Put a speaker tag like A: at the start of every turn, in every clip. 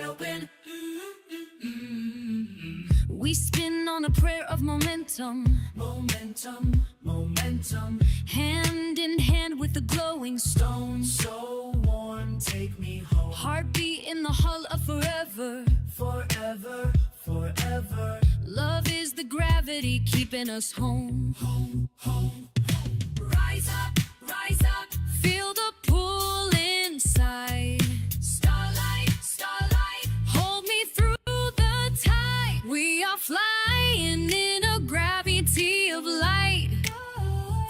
A: helping.
B: We spin on a prayer of momentum,
A: Momentum, momentum.
B: hand in hand with the glowing stone.
A: So warm, take me home.
B: Heartbeat in the hull of forever.
A: Forever, forever.
B: Love is the gravity keeping us home.
A: Home, home, home. Rise up, rise up.
B: Feel the pull inside.
A: Starlight, starlight.
B: Hold me through the tide. We are flying in a gravity of light,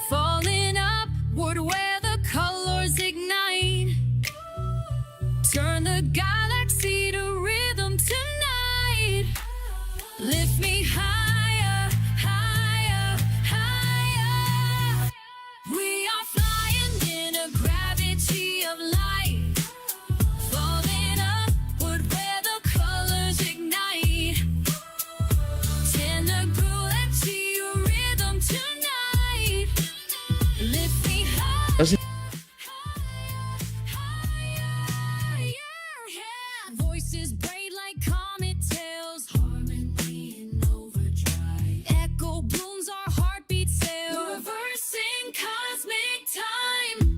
B: falling upward where the colors ignite. Turn the galaxy to rhythm tonight. Lift me higher, higher, higher. We are flying in a gravity of light, falling upward where the colors ignite. Tender galaxy rhythm tonight. Lift me higher.
C: Does it-
B: Voices braid like comet tails, harmony in overdrive. Echo blooms our heartbeat sail, reversing cosmic time.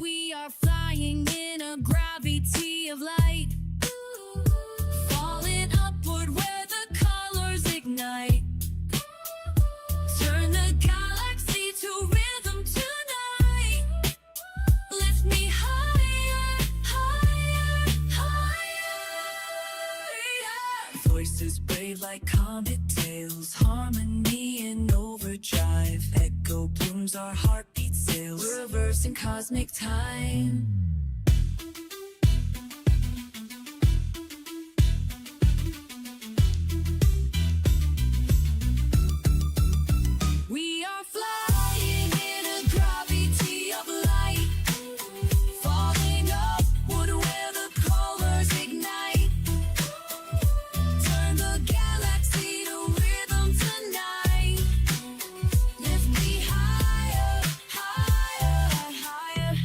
B: We are flying in a gravity of light, falling upward where the colors ignite. Turn the galaxy to rhythm tonight. Lift me higher, higher, higher.
A: Voices braid like comet tails, harmony in overdrive. Echo blooms our heartbeat sails, reversing cosmic time.
B: We are flying in a gravity of light, falling upward where the colors ignite. Turn the galaxy to rhythm tonight. Lift me higher, higher, higher.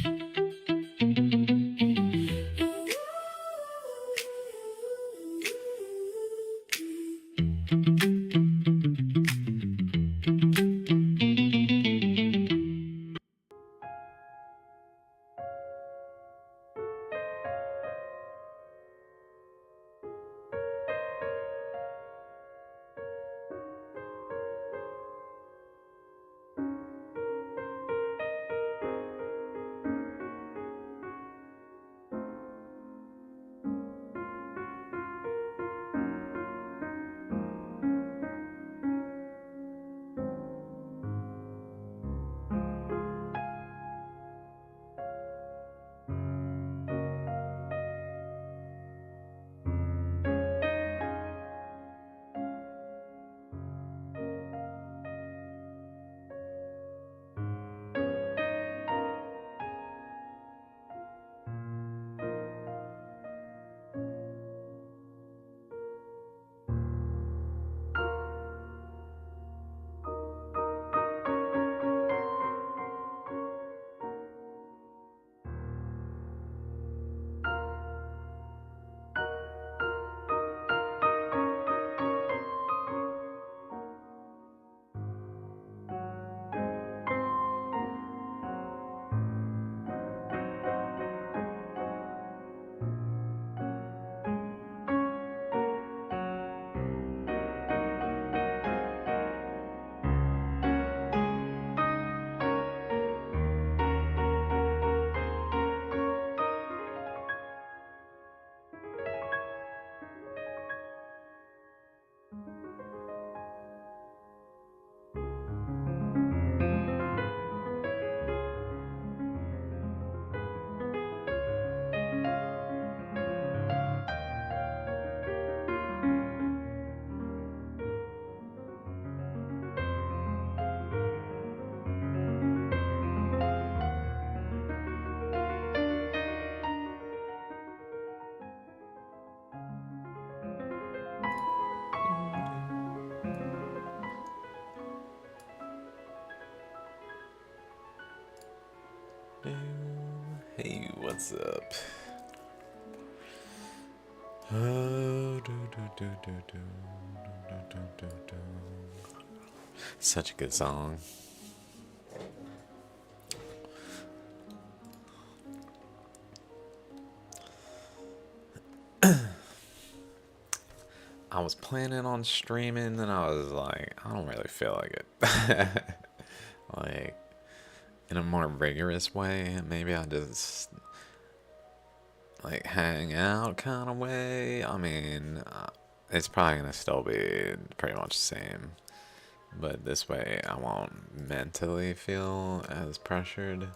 C: Hey, what's up? Oh, such a good song. I was planning on streaming, and I was like, I don't really feel like it. Like, in a more rigorous way, maybe I just like hang out kind of way. I mean, it's probably gonna still be pretty much the same, but this way I won't mentally feel as pressured.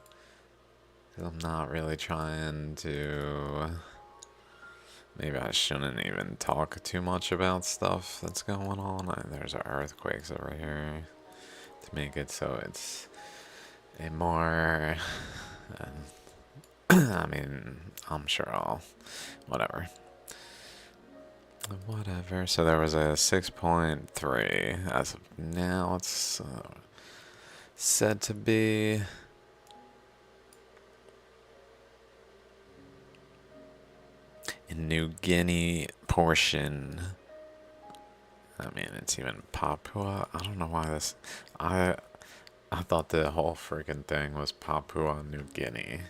C: Because I'm not really trying to. Maybe I shouldn't even talk too much about stuff that's going on. There's earthquakes over here to make it so it's a more. I mean, I'm sure I'll. Whatever. Whatever. So there was a 6.3. As of now, it's said to be. In New Guinea portion. I mean, it's even Papua. I don't know why this. I thought the whole freaking thing was Papua New Guinea.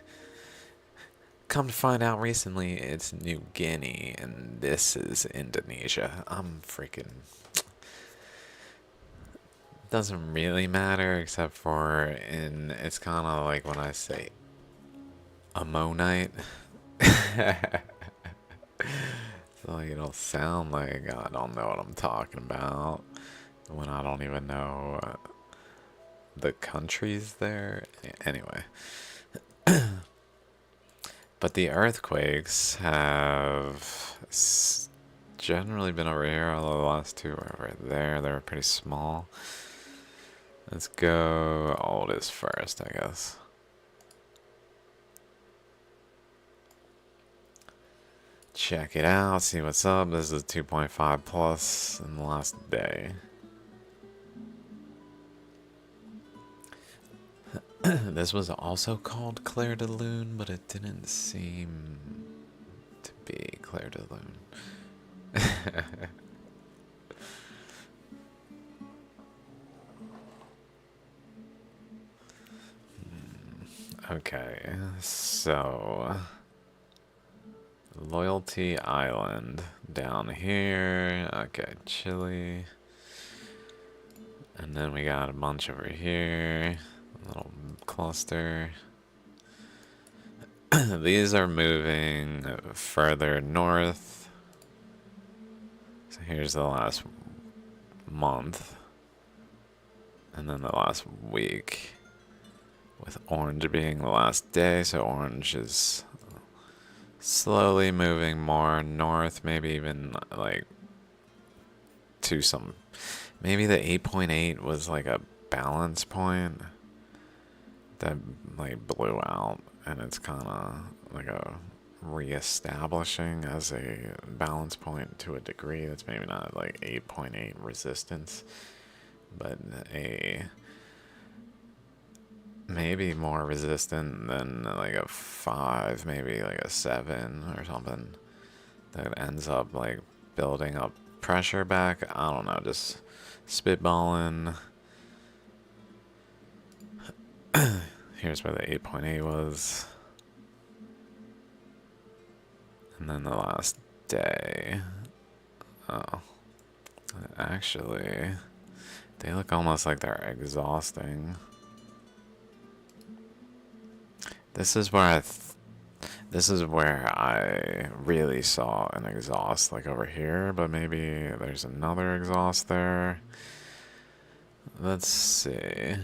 C: Come to find out recently, it's New Guinea, and this is Indonesia. I'm freaking. Doesn't really matter, except for It's kind of like when I say ammonite. So it'll sound like I don't know what I'm talking about when I don't even know the countries there. Anyway. But the earthquakes have generally been over here, although the last two were over there. They were pretty small. Let's go oldest first, I guess. Check it out, see what's up. This is 2.5 plus in the last day. This was also called Clair de Lune, but it didn't seem to be Clair de Lune. Okay, so Loyalty Island down here. Okay, Chile. And then we got a bunch over here. A little cluster. These are moving further north. So here's the last month. And then the last week. With orange being the last day. So orange is slowly moving more north. Maybe even like to some. Maybe the 8.8 was like a balance point that like blew out, and it's kind of like a re-establishing as a balance point to a degree. That's maybe not like 8.8 resistance, but a maybe more resistant than like a 5, maybe like a 7 or something that ends up like building up pressure back. I don't know, just spitballing. Here's where the 8.8 was. And then the last day. Oh. Actually, they look almost like they're exhausting. This is where I really saw an exhaust, like over here, but maybe there's another exhaust there. Let's see.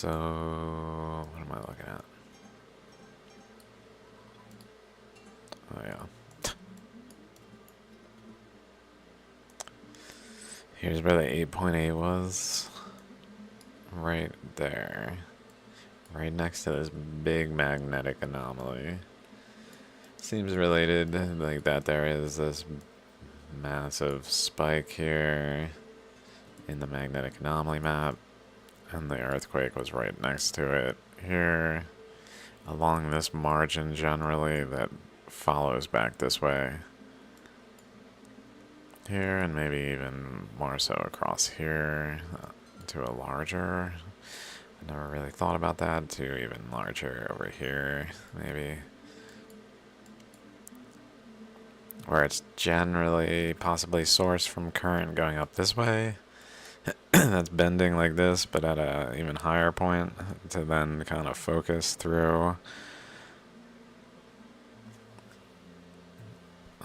C: So, what am I looking at? Oh, yeah. Here's where the 8.8 was. Right there. right next to this big magnetic anomaly. Seems related, like that there is this massive spike here in the magnetic anomaly map, and the earthquake was right next to it here, along this margin generally that follows back this way. Here, and maybe even more so across here to a larger. I never really thought about that, to even larger over here, maybe. Where it's generally possibly sourced from current going up this way. That's bending like this, but at a even higher point to then kind of focus through.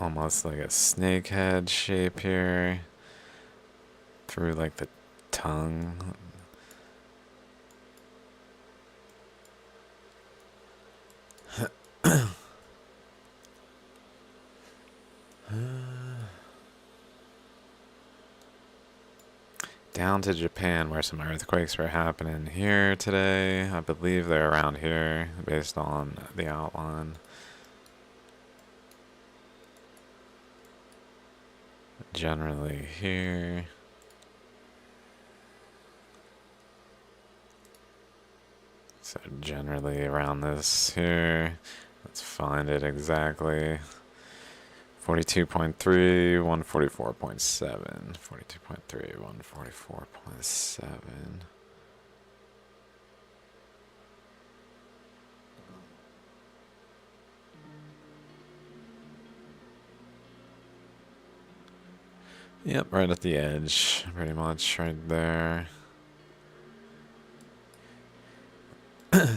C: Almost like a snake head shape here. Through like the tongue. Down to Japan, where some earthquakes were happening here today. I believe they're around here, based on the outline. Generally here. So generally around this here. Let's find it exactly. 42.3, 144.7. 42.3, 144.7. Yep, right at the edge, pretty much right there.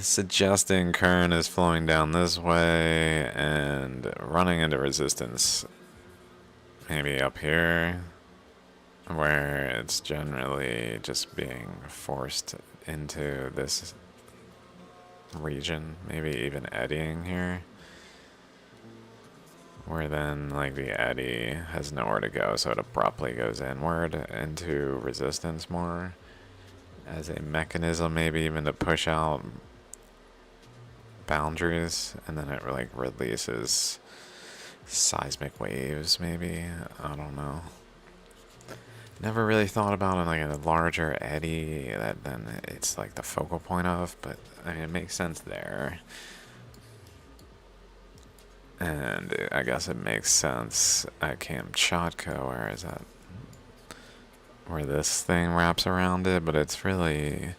C: Suggesting current is flowing down this way and running into resistance. Maybe up here, where it's generally just being forced into this region. Maybe even eddying here. Where then, like, the eddy has nowhere to go, so it abruptly goes inward into resistance more. As a mechanism, maybe even to push out boundaries, and then it like releases seismic waves, maybe. I don't know. Never really thought about it like a larger eddy that then it's like the focal point of, but I mean, it makes sense there. And I guess it makes sense at Kamchatka, where is that? Where this thing wraps around it, but it's really,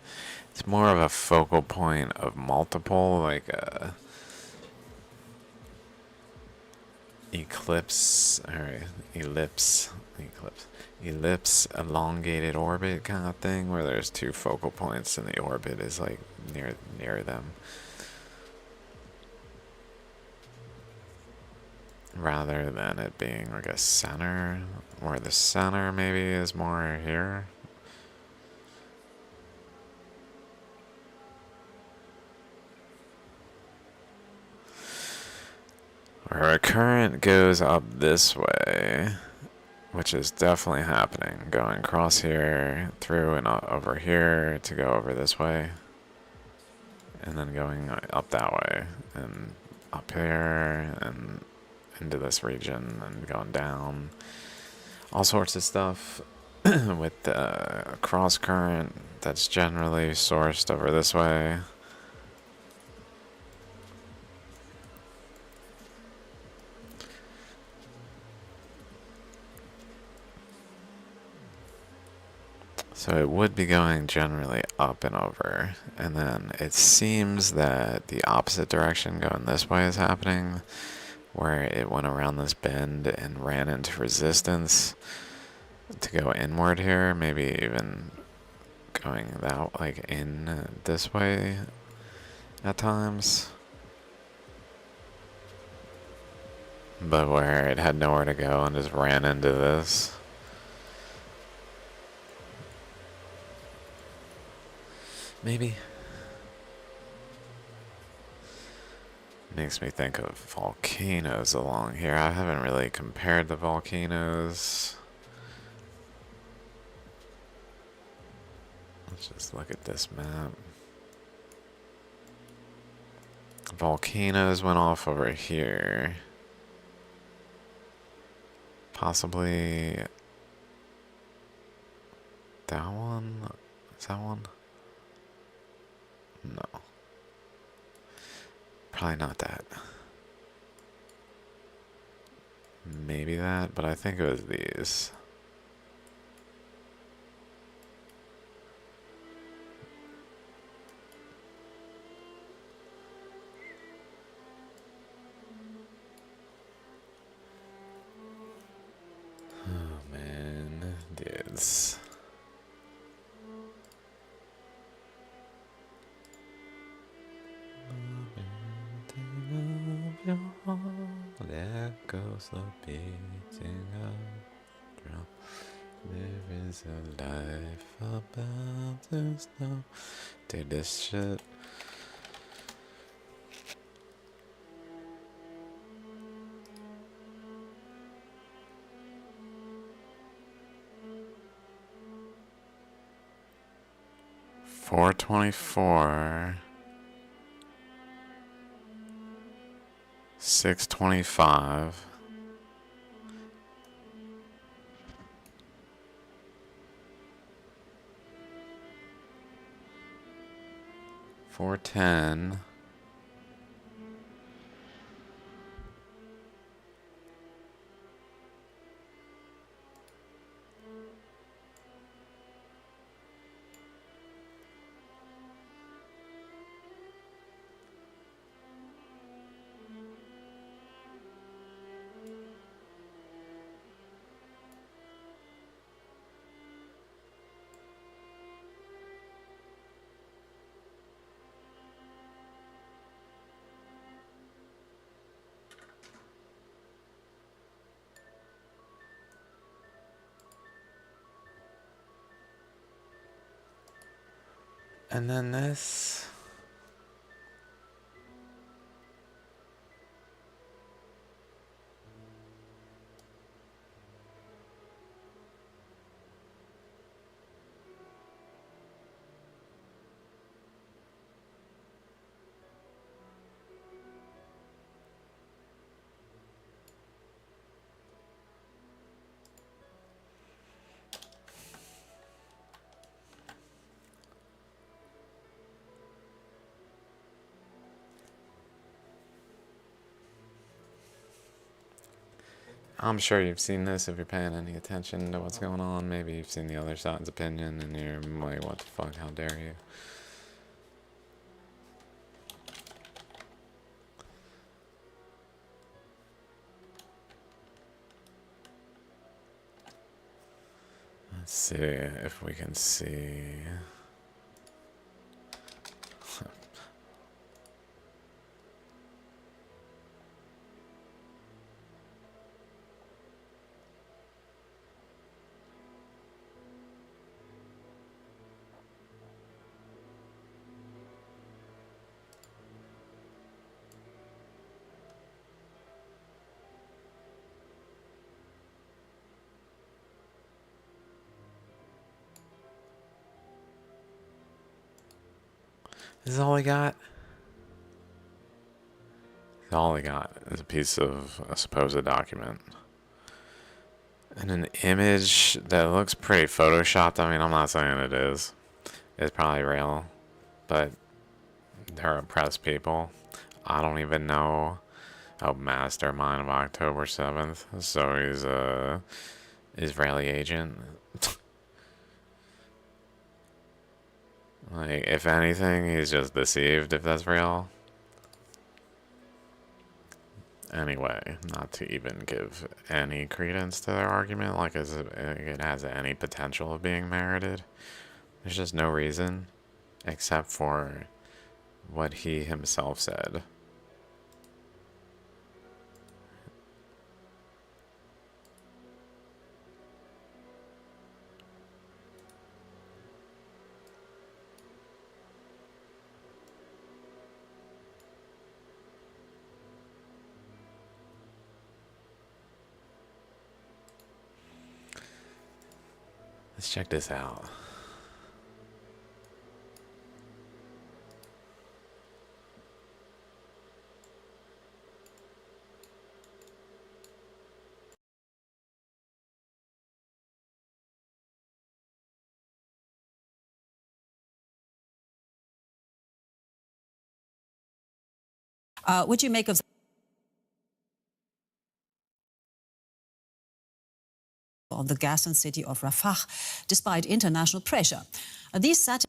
C: it's more of a focal point of multiple, like a ellipse, elongated orbit kind of thing, where there's two focal points and the orbit is like near them. Rather than it being like a center, where the center maybe is more here. Where a current goes up this way, which is definitely happening, going across here, through and over here to go over this way, and then going up that way, and up here, and into this region, and going down. All sorts of stuff with the cross current that's generally sourced over this way. So it would be going generally up and over, and then it seems that the opposite direction going this way is happening, where it went around this bend and ran into resistance to go inward here, maybe even going that, like, in this way at times. But where it had nowhere to go and just ran into this. Maybe. Makes me think of volcanoes along here. I haven't really compared the volcanoes. Let's just look at this map. Volcanoes went off over here. Possibly that one? Is that one? No. Probably not that. Maybe that, but I think it was these. Oh man, dudes. There goes the beating of drum. There is a life about to snow. Dude, this shit. $424. $625. $410. And then this. I'm sure you've seen this if you're paying any attention to what's going on. Maybe you've seen the other side's opinion and you're like, what the fuck, how dare you? Let's see if we can see. This is all we got? All we got is a piece of a supposed document. And an image that looks pretty photoshopped. I mean, I'm not saying it is. It's probably real. But they're oppressed people. I don't even know. Oh, mastermind of October 7th. So he's a Israeli agent. Like, if anything, he's just deceived if that's real. Anyway, not to even give any credence to their argument, like as it has any potential of being merited. There's just no reason, except for what he himself said. Let's check this out.
D: What do you make of the Gaza city of Rafah, despite international pressure? These satellites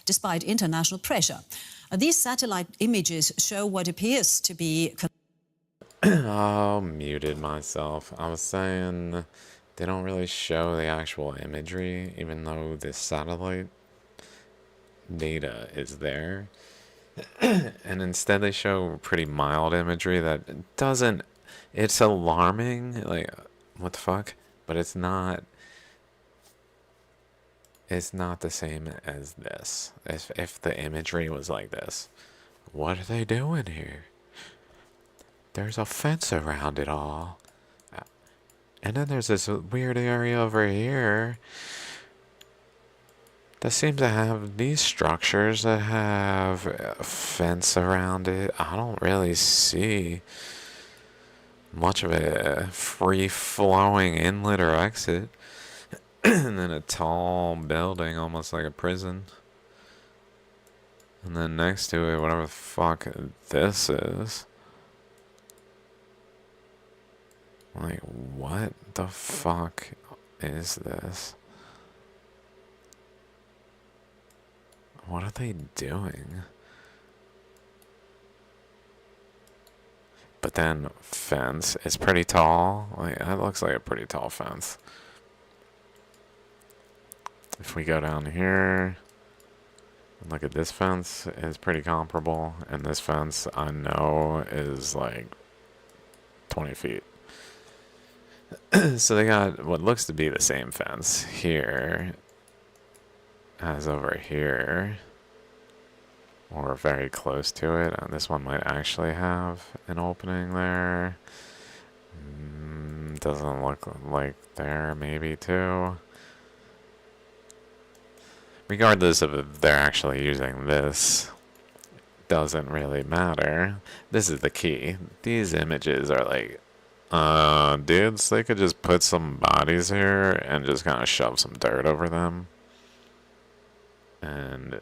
D: despite international pressure. These satellite images show what appears to be
C: Oh, muted myself. I was saying they don't really show the actual imagery, even though the satellite data is there. And instead they show pretty mild imagery that doesn't... It's alarming, like, what the fuck? But it's not... It's not the same as this. If the imagery was like this. What are they doing here? There's a fence around it all. And then there's this weird area over here that seems to have these structures that have a fence around it. I don't really see much of a free-flowing inlet or exit. And then a tall building, almost like a prison. And then next to it, whatever the fuck this is. Like, what the fuck is this? What are they doing? But then, fence is pretty tall. Like, that looks like a pretty tall fence. If we go down here, and look at this fence, is pretty comparable. And this fence, I know, is like 20 feet. So they got what looks to be the same fence here as over here, or very close to it. And this one might actually have an opening there. Doesn't look like there, maybe too. Regardless of if they're actually using this, doesn't really matter. This is the key. These images are like, dudes, they could just put some bodies here and just kind of shove some dirt over them. And,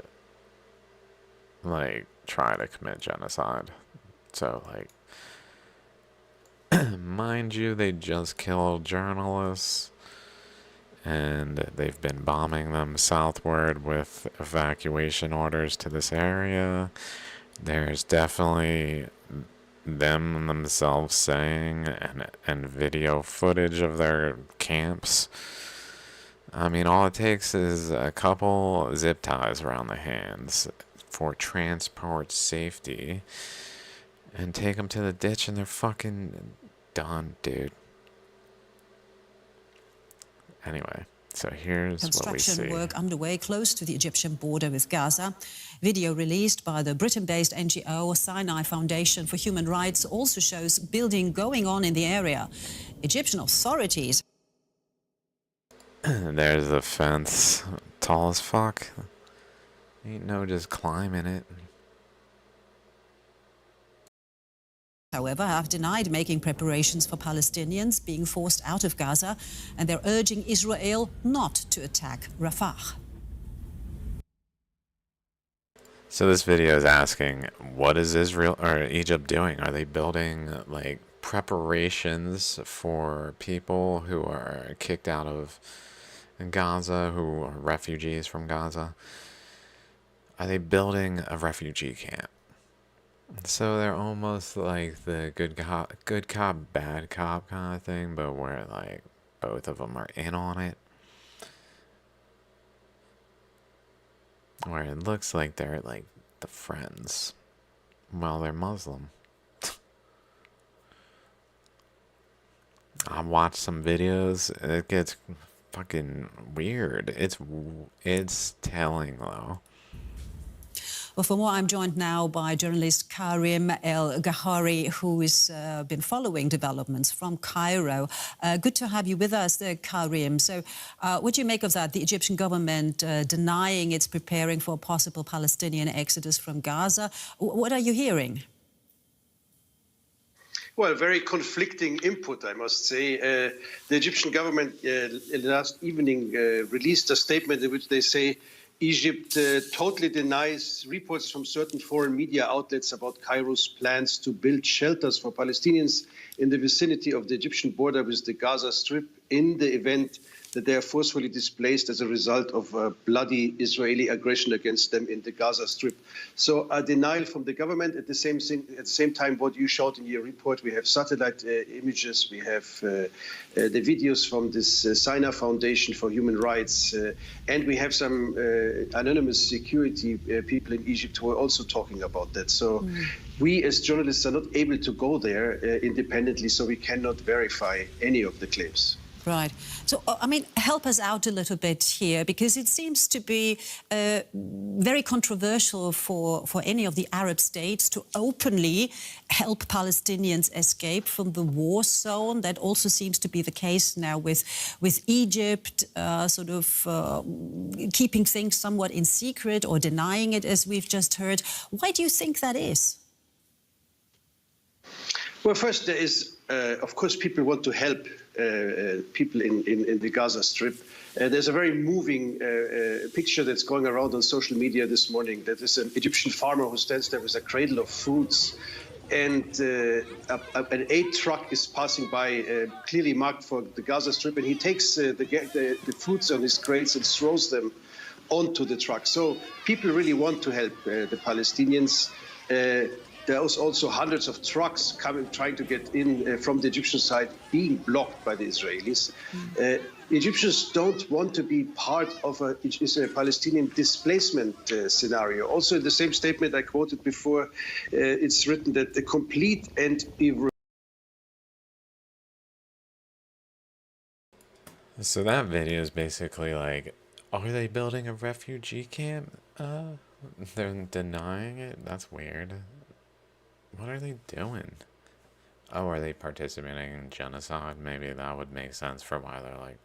C: like, try to commit genocide. So, like, mind you, they just killed journalists. And they've been bombing them southward with evacuation orders to this area. There's definitely them themselves saying and video footage of their camps. I mean, all it takes is a couple zip ties around the hands for transport safety, and take them to the ditch and they're fucking done, dude. Anyway, So here's what we
D: Construction
C: see.
D: work underway close to the Egyptian border with Gaza. Video released by the Britain-based NGO Sinai Foundation for Human Rights also shows building going on in the area. Egyptian authorities.
C: There's the fence. Tall as fuck. Ain't no just climbing it.
D: However, have denied making preparations for Palestinians being forced out of Gaza, and they're urging Israel not to attack Rafah.
C: So this video is asking, what is Israel or Egypt doing? Are they building like preparations for people who are kicked out of Gaza, who are refugees from Gaza? Are they building a refugee camp? So they're almost like the good cop, bad cop kind of thing, but where like both of them are in on it. Where it looks like they're like the friends while they're Muslim. I watched some videos. It gets fucking weird. It's telling though.
D: Well, for more, I'm joined now by journalist Karim El Gahari, who has been following developments from Cairo. Good to have you with us, Karim. So what do you make of that? The Egyptian government denying it's preparing for a possible Palestinian exodus from Gaza. What are you hearing?
E: Well, very conflicting input, I must say. The Egyptian government last evening released a statement in which they say Egypt totally denies reports from certain foreign media outlets about Cairo's plans to build shelters for Palestinians in the vicinity of the Egyptian border with the Gaza Strip in the event that they are forcefully displaced as a result of bloody Israeli aggression against them in the Gaza Strip. So a denial from the government. At the same time, what you showed in your report, we have satellite images, we have the videos from this Sinai Foundation for Human Rights, and we have some anonymous security people in Egypt who are also talking about that. So we as journalists are not able to go there independently, so we cannot verify any of the claims.
D: Right. So, I mean, help us out a little bit here, because it seems to be very controversial for any of the Arab states to openly help Palestinians escape from the war zone. That also seems to be the case now with Egypt, keeping things somewhat in secret or denying it, as we've just heard. Why do you think that is?
E: Well, first, there is, of course, people want to help people in the Gaza Strip. There's a very moving picture that's going around on social media this morning. That is an Egyptian farmer who stands there with a cradle of fruits, and an aid truck is passing by, clearly marked for the Gaza Strip, and he takes the fruits on his crates and throws them onto the truck. So people really want to help the Palestinians. There was also hundreds of trucks trying to get in from the Egyptian side, being blocked by the Israelis. Egyptians don't want to be part of a Palestinian displacement scenario. Also, in the same statement I quoted before, it's written that the complete and
C: So that video is basically like, are they building a refugee camp? They're denying it? That's weird. What are they doing? Oh, are they participating in genocide? Maybe that would make sense for why they're like,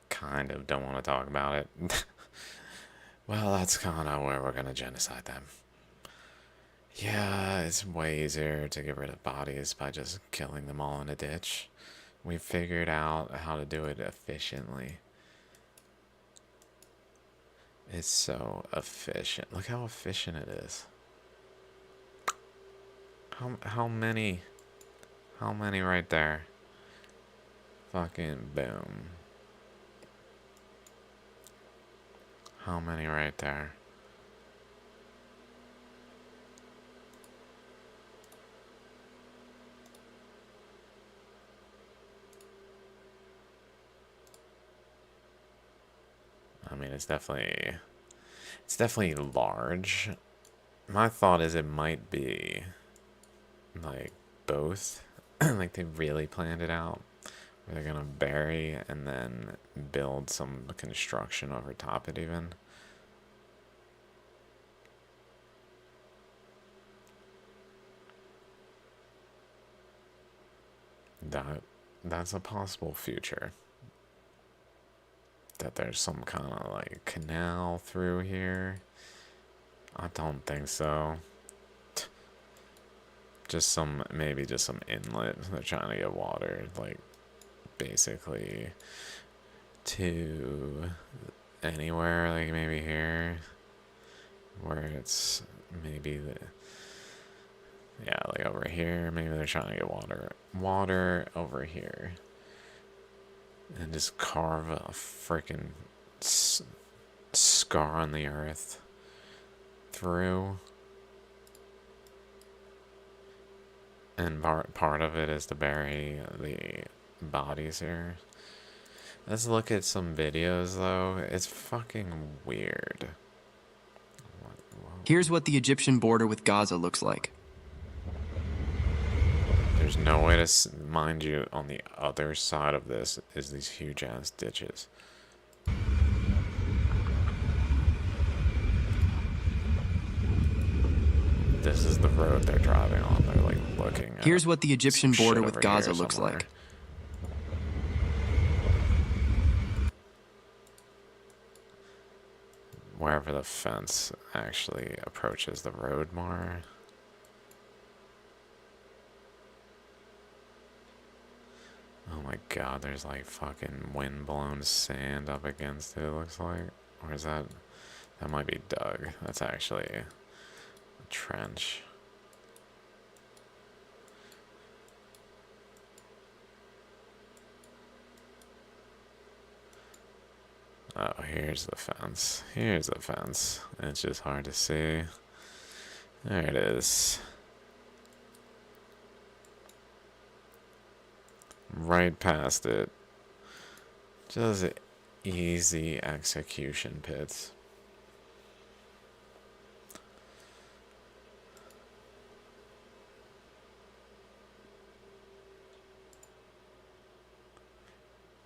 C: kind of don't want to talk about it. Well, that's kind of where we're going to genocide them. Yeah, it's way easier to get rid of bodies by just killing them all in a ditch. We figured out how to do it efficiently. It's so efficient. Look how efficient it is. How many right there? Fucking boom. How many right there? I mean, it's definitely large. My thought is it might be like both. Like they really planned it out, They're gonna bury and then build some construction over top it even. That's a possible future. That there's some kind of like canal through here. I don't think so. Maybe just some inlet. They're trying to get water, like, basically to anywhere, like maybe here, where it's maybe yeah, like over here. Maybe they're trying to get water over here, and just carve a freaking scar on the earth through. And part of it is to bury the bodies here. Let's look at some videos, though. It's fucking weird.
F: Here's what the Egyptian border with Gaza looks like.
C: There's no way to, mind you, on the other side of this is these huge-ass ditches. This is the road they're driving on. They're like looking at.
F: Here's what the Egyptian border with Gaza looks like.
C: Wherever the fence actually approaches the road more. Oh my god, there's like fucking wind-blown sand up against it, looks like. Or is that? That might be dug. That's actually a trench. Oh, here's the fence. Here's the fence. It's just hard to see. There it is. Right past it. Just easy execution pits.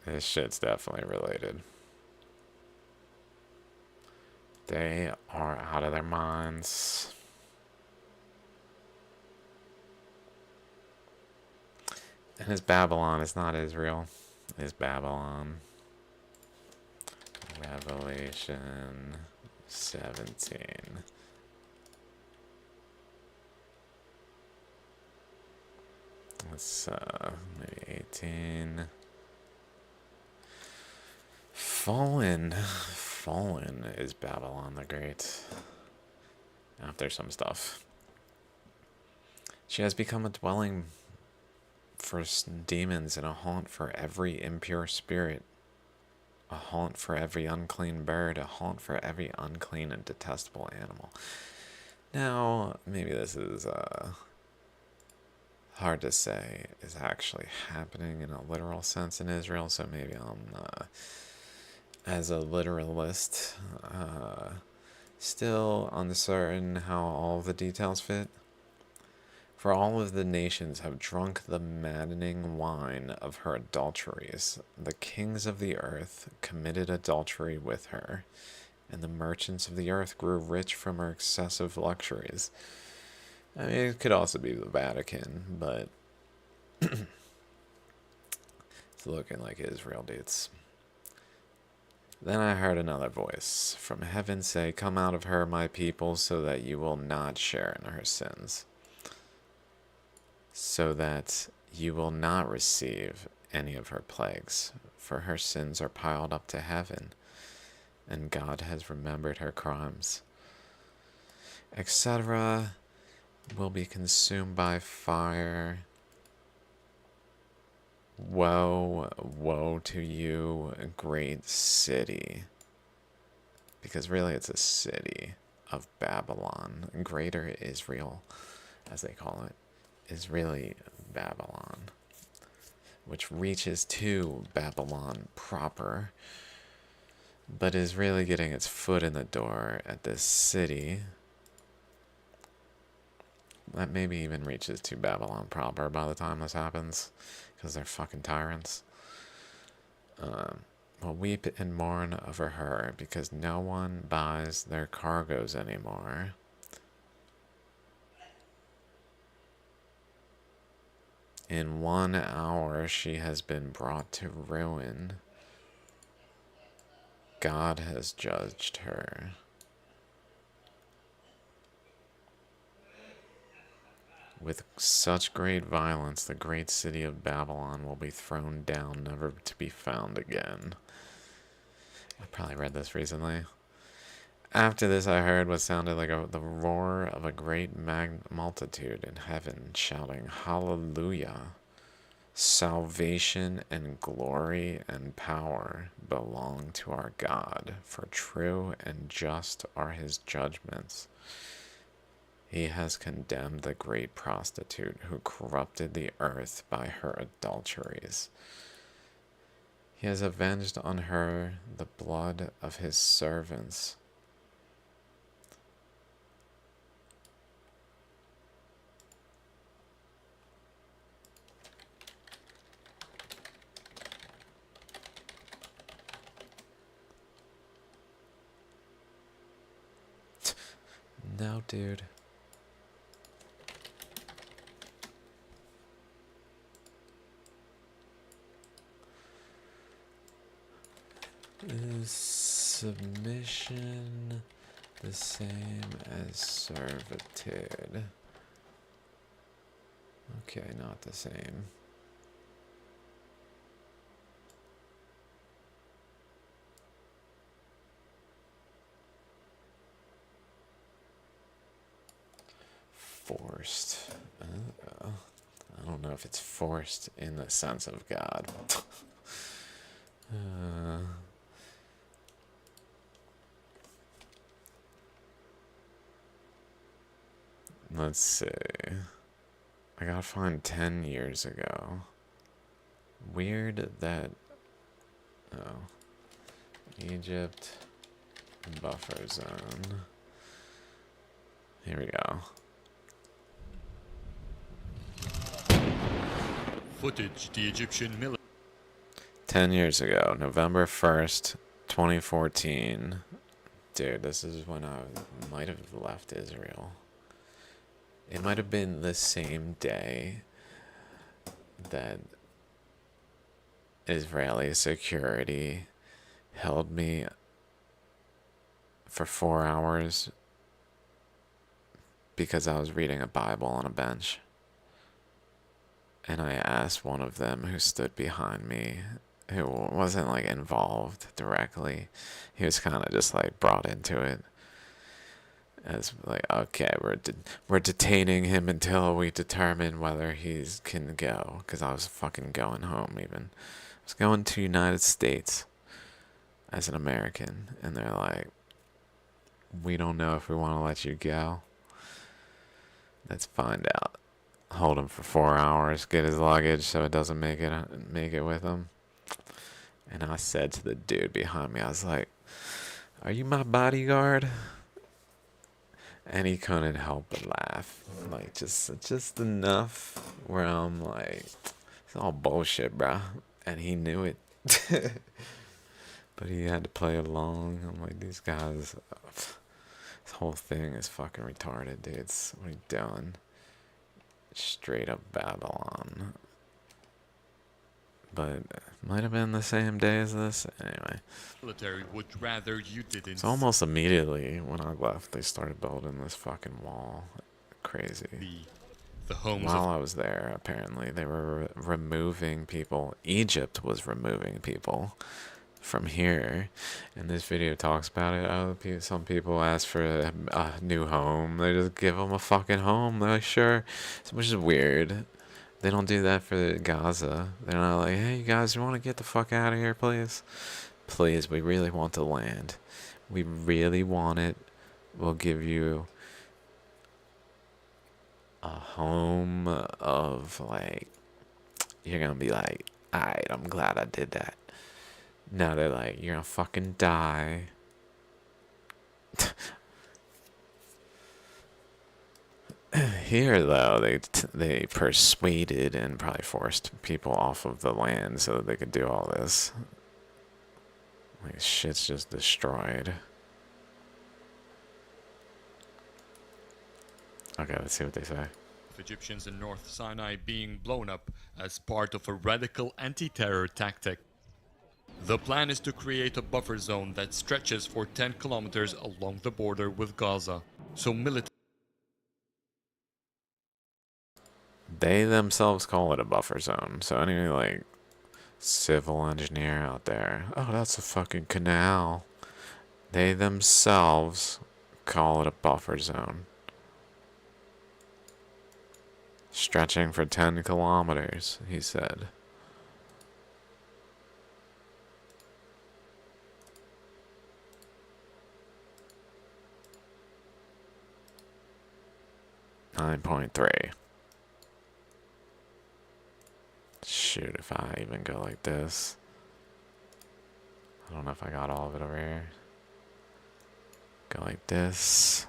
C: This shit's definitely related. They are out of their minds. And it's Babylon, it's not Israel. It's Babylon. Revelation 17. Let's maybe 18. Fallen is Babylon the Great. After some stuff. She has become a dwelling for demons and a haunt for every impure spirit. A haunt for every unclean bird. A haunt for every unclean and detestable animal. Now, maybe this is hard to say is actually happening in a literal sense in Israel, so maybe I'm as a literalist, still uncertain how all the details fit. For all of the nations have drunk the maddening wine of her adulteries. The kings of the earth committed adultery with her, and the merchants of the earth grew rich from her excessive luxuries. I mean, it could also be the Vatican, but it's looking like Israel, dudes. Then I heard another voice from heaven say, "Come out of her, my people, so that you will not share in her sins, so that you will not receive any of her plagues, for her sins are piled up to heaven, and God has remembered her crimes, etc. will be consumed by fire. Woe, woe to you, great city." Because really it's a city of Babylon. Greater Israel, as they call it, is really Babylon, which reaches to Babylon proper, but is really getting its foot in the door at this city that maybe even reaches to Babylon proper by the time this happens, because they're fucking tyrants. will weep and mourn over her because no one buys their cargoes anymore. In 1 hour, she has been brought to ruin. God has judged her. With such great violence, the great city of Babylon will be thrown down, never to be found again. I probably read this recently. After this, I heard what sounded like the roar of a great multitude in heaven, shouting, Hallelujah! Salvation and glory and power belong to our God, for true and just are his judgments. He has condemned the great prostitute who corrupted the earth by her adulteries. He has avenged on her the blood of his servants. No, dude. Is submission the same as servitude? Okay, not the same. Forced. I don't know if it's forced in the sense of God. Let's see. I gotta find 10 years ago. Weird that... Oh. Egypt. Buffer zone. Here we go.
G: Footage the Egyptian military.
C: 10 years ago, November 1st, 2014. Dude, this is when I might have left Israel. It might have been the same day that Israeli security held me for 4 hours because I was reading a Bible on a bench. And I asked one of them who stood behind me, who wasn't like involved directly. He was kind of just like brought into it. As like, okay, we're detaining him until we determine whether he can go. Because I was fucking going home even. I was going to United States as an American. And they're like, we don't know if we want to let you go. Let's find out. Hold him for 4 hours, get his luggage so it doesn't make it with him. And I said to the dude behind me, I was like, are you my bodyguard? And he couldn't help but laugh. Like, just enough where I'm like, it's all bullshit, bro. And he knew it. But he had to play along. I'm like, these guys, this whole thing is fucking retarded, dudes. What are you doing? Straight up Babylon. But it might have been the same day as this. Anyway.
G: Military would rather you didn't.
C: So almost immediately when I left, they started building this fucking wall. Crazy.
G: The homes
C: While I was there, apparently, they were removing people. Egypt was removing people from here. And this video talks about it. Some people ask for a new home. They just give them a fucking home. They're like, sure. Which is weird. They don't do that for Gaza. They're not like, hey, you guys, you want to get the fuck out of here, please? Please, we really want the land. We really want it. We'll give you a home of, like, you're going to be like, alright, I'm glad I did that. No, they're like, you're gonna fucking die. Here, though, they persuaded and probably forced people off of the land so that they could do all this. Like, shit's just destroyed. Okay, let's see what they say.
G: Egyptians in North Sinai being blown up as part of a radical anti-terror tactic. The plan is to create a buffer zone that stretches for 10 kilometers along the border with Gaza. So military
C: They themselves call it a buffer zone. So any like civil engineer out there, oh, that's a fucking canal. They themselves call it a buffer zone. Stretching for 10 kilometers, he said. .3. Shoot, if I even go like this. I don't know if I got all of it over here. Go like this.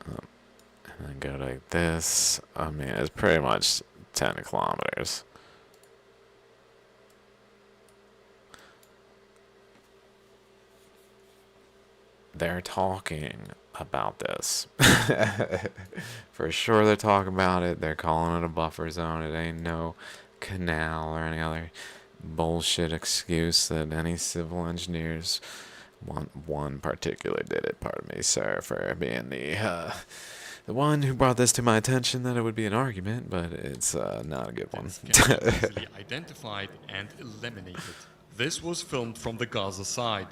C: And then go like this. I mean, it's pretty much 10 kilometers. They're talking about this. For sure they're talking about it. They're calling it a buffer zone. It ain't no canal or any other bullshit excuse that any civil engineers one particular did it. Pardon me, sir, for being the one who brought this to my attention that it would be an argument, but it's not a good one.
G: can be easily identified and eliminated. This was filmed from the Gaza side.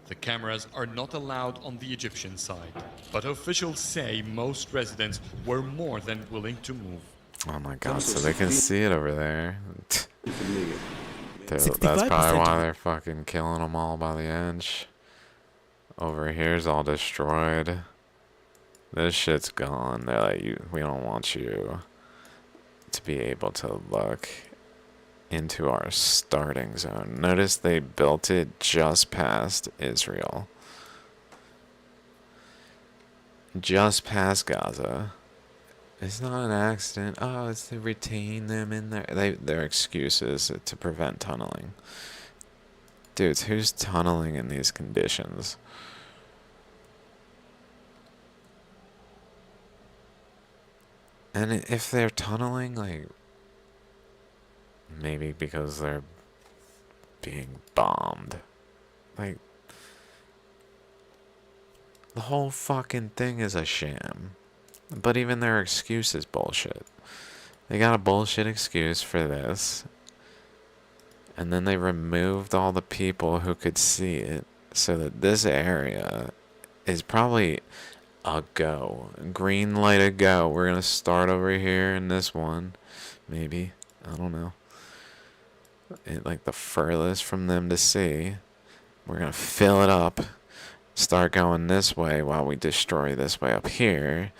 G: The cameras are not allowed on the Egyptian side, but officials say most residents were more than willing to move.
C: Oh my god, so they can see it over there. That's probably why they're fucking killing them all by the inch. Over here's all destroyed. This shit's gone. They're like, we don't want you to be able to look into our starting zone. Notice they built it just past Israel. Just past Gaza. It's not an accident. Oh, it's to retain them in there. Their excuses to prevent tunneling. Dudes, who's tunneling in these conditions? And if they're tunneling, like, maybe because they're being bombed. Like, the whole fucking thing is a sham. But even their excuse is bullshit. They got a bullshit excuse for this. And then they removed all the people who could see it. So that this area is probably a go. Green light a go. We're going to start over here in this one. Maybe. I don't know. Like the furthest from them to see. We're going to fill it up. Start going this way while we destroy this way up here.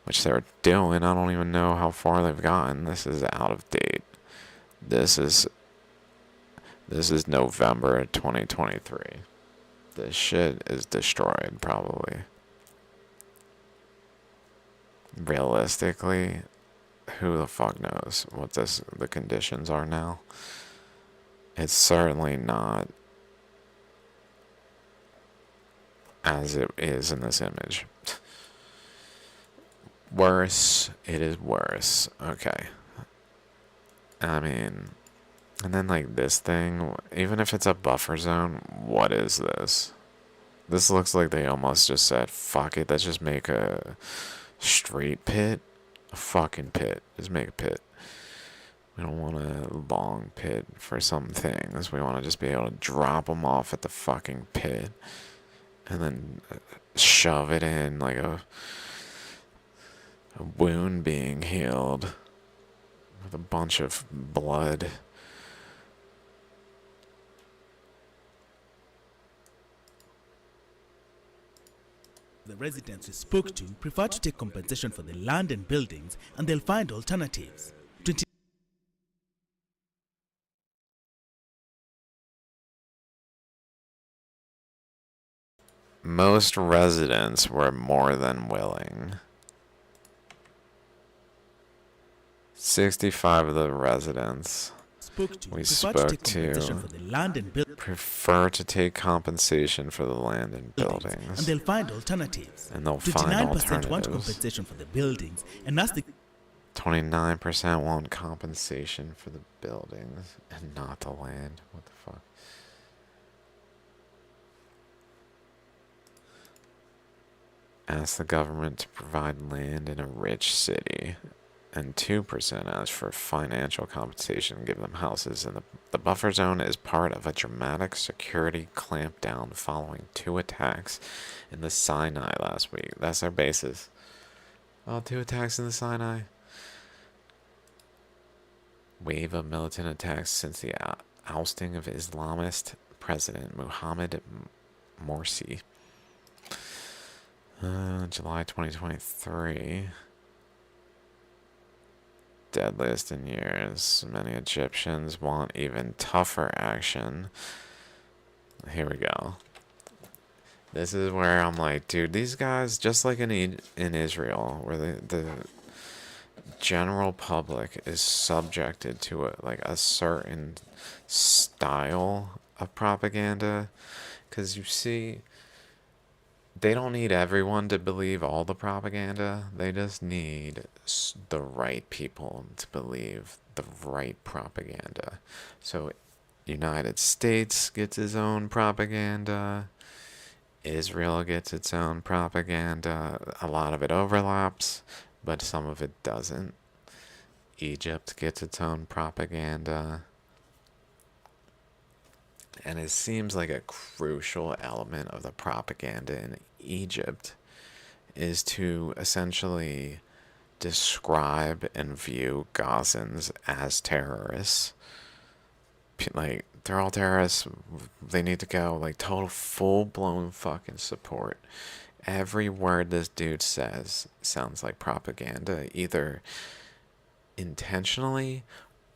C: Which they're doing. I don't even know how far they've gotten. This is out of date. This is November 2023. This shit is destroyed, probably. Realistically, who the fuck knows what the conditions are now? It's certainly not as it is in this image. Worse, it is worse. Okay. I mean, and then like this thing, even if it's a buffer zone, what is this? This looks like they almost just said, fuck it, let's just make a straight pit. A fucking pit. Just make a pit. We don't want a long pit for some things. We want to just be able to drop them off at the fucking pit. And then shove it in like a wound being healed. With a bunch of blood.
H: The residents we spoke to prefer to take compensation for the land and buildings, and they'll find alternatives.
C: Most residents were more than willing. 65 of the residents
H: spoke to
C: We
H: prefer to take
C: spoke
H: compensation
C: to
H: for the land and buildings,
C: prefer to take compensation for the land and
H: and
C: buildings.
H: they'll find alternatives.
C: And they'll find
H: 29% want
C: alternatives.
H: compensation for the buildings, and ask the
C: 29% want compensation for the buildings and not the land. What the fuck? Ask the government to provide land in a rich city. And 2% ask for financial compensation, give them houses. And the buffer zone is part of a dramatic security clampdown following 2 attacks in the Sinai last week. That's their basis. Oh, 2 attacks in the Sinai. Wave of militant attacks since the ousting of Islamist President Mohammed Morsi. July 2023. Deadliest in years. Many Egyptians want even tougher action. Here we go. This is where I'm like, dude, these guys, just like in Israel, where the general public is subjected to a certain style of propaganda, because you see, they don't need everyone to believe all the propaganda. They just need the right people to believe the right propaganda. So United States gets its own propaganda. Israel gets its own propaganda. A lot of it overlaps, but some of it doesn't. Egypt gets its own propaganda. And it seems like a crucial element of the propaganda in Egypt is to essentially describe and view Gazans as terrorists. Like, they're all terrorists. They need to go. Like, total full-blown fucking support. Every word this dude says sounds like propaganda, either intentionally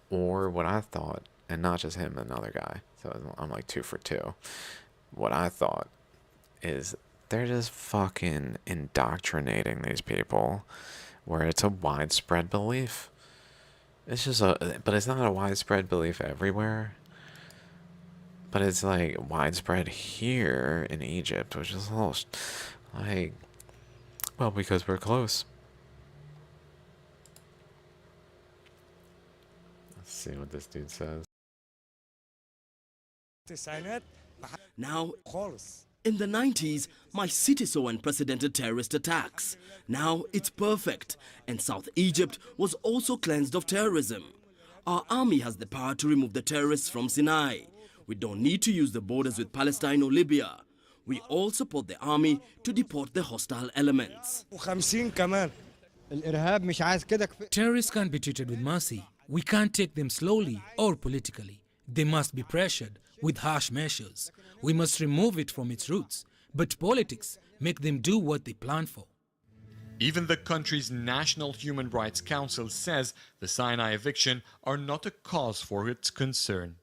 C: or what I thought, and not just him, another guy. So I'm like 2 for 2. What I thought is they're just fucking indoctrinating these people where it's a widespread belief. It's just but it's not a widespread belief everywhere. But it's like widespread here in Egypt, which is almost like, well, because we're close. Let's see what this dude says.
I: Now, in the 90s, my city saw unprecedented terrorist attacks. Now it's perfect, and South Egypt was also cleansed of terrorism. Our army has the power to remove the terrorists from Sinai. We don't need to use the borders with Palestine or Libya. We all support the army to deport the hostile elements.
J: Terrorists can't be treated with mercy. We can't take them slowly or politically. They must be pressured with harsh measures. We must remove it from its roots. But politics make them do what they plan for.
G: Even the country's National Human Rights Council says the Sinai eviction are not a cause for its concern.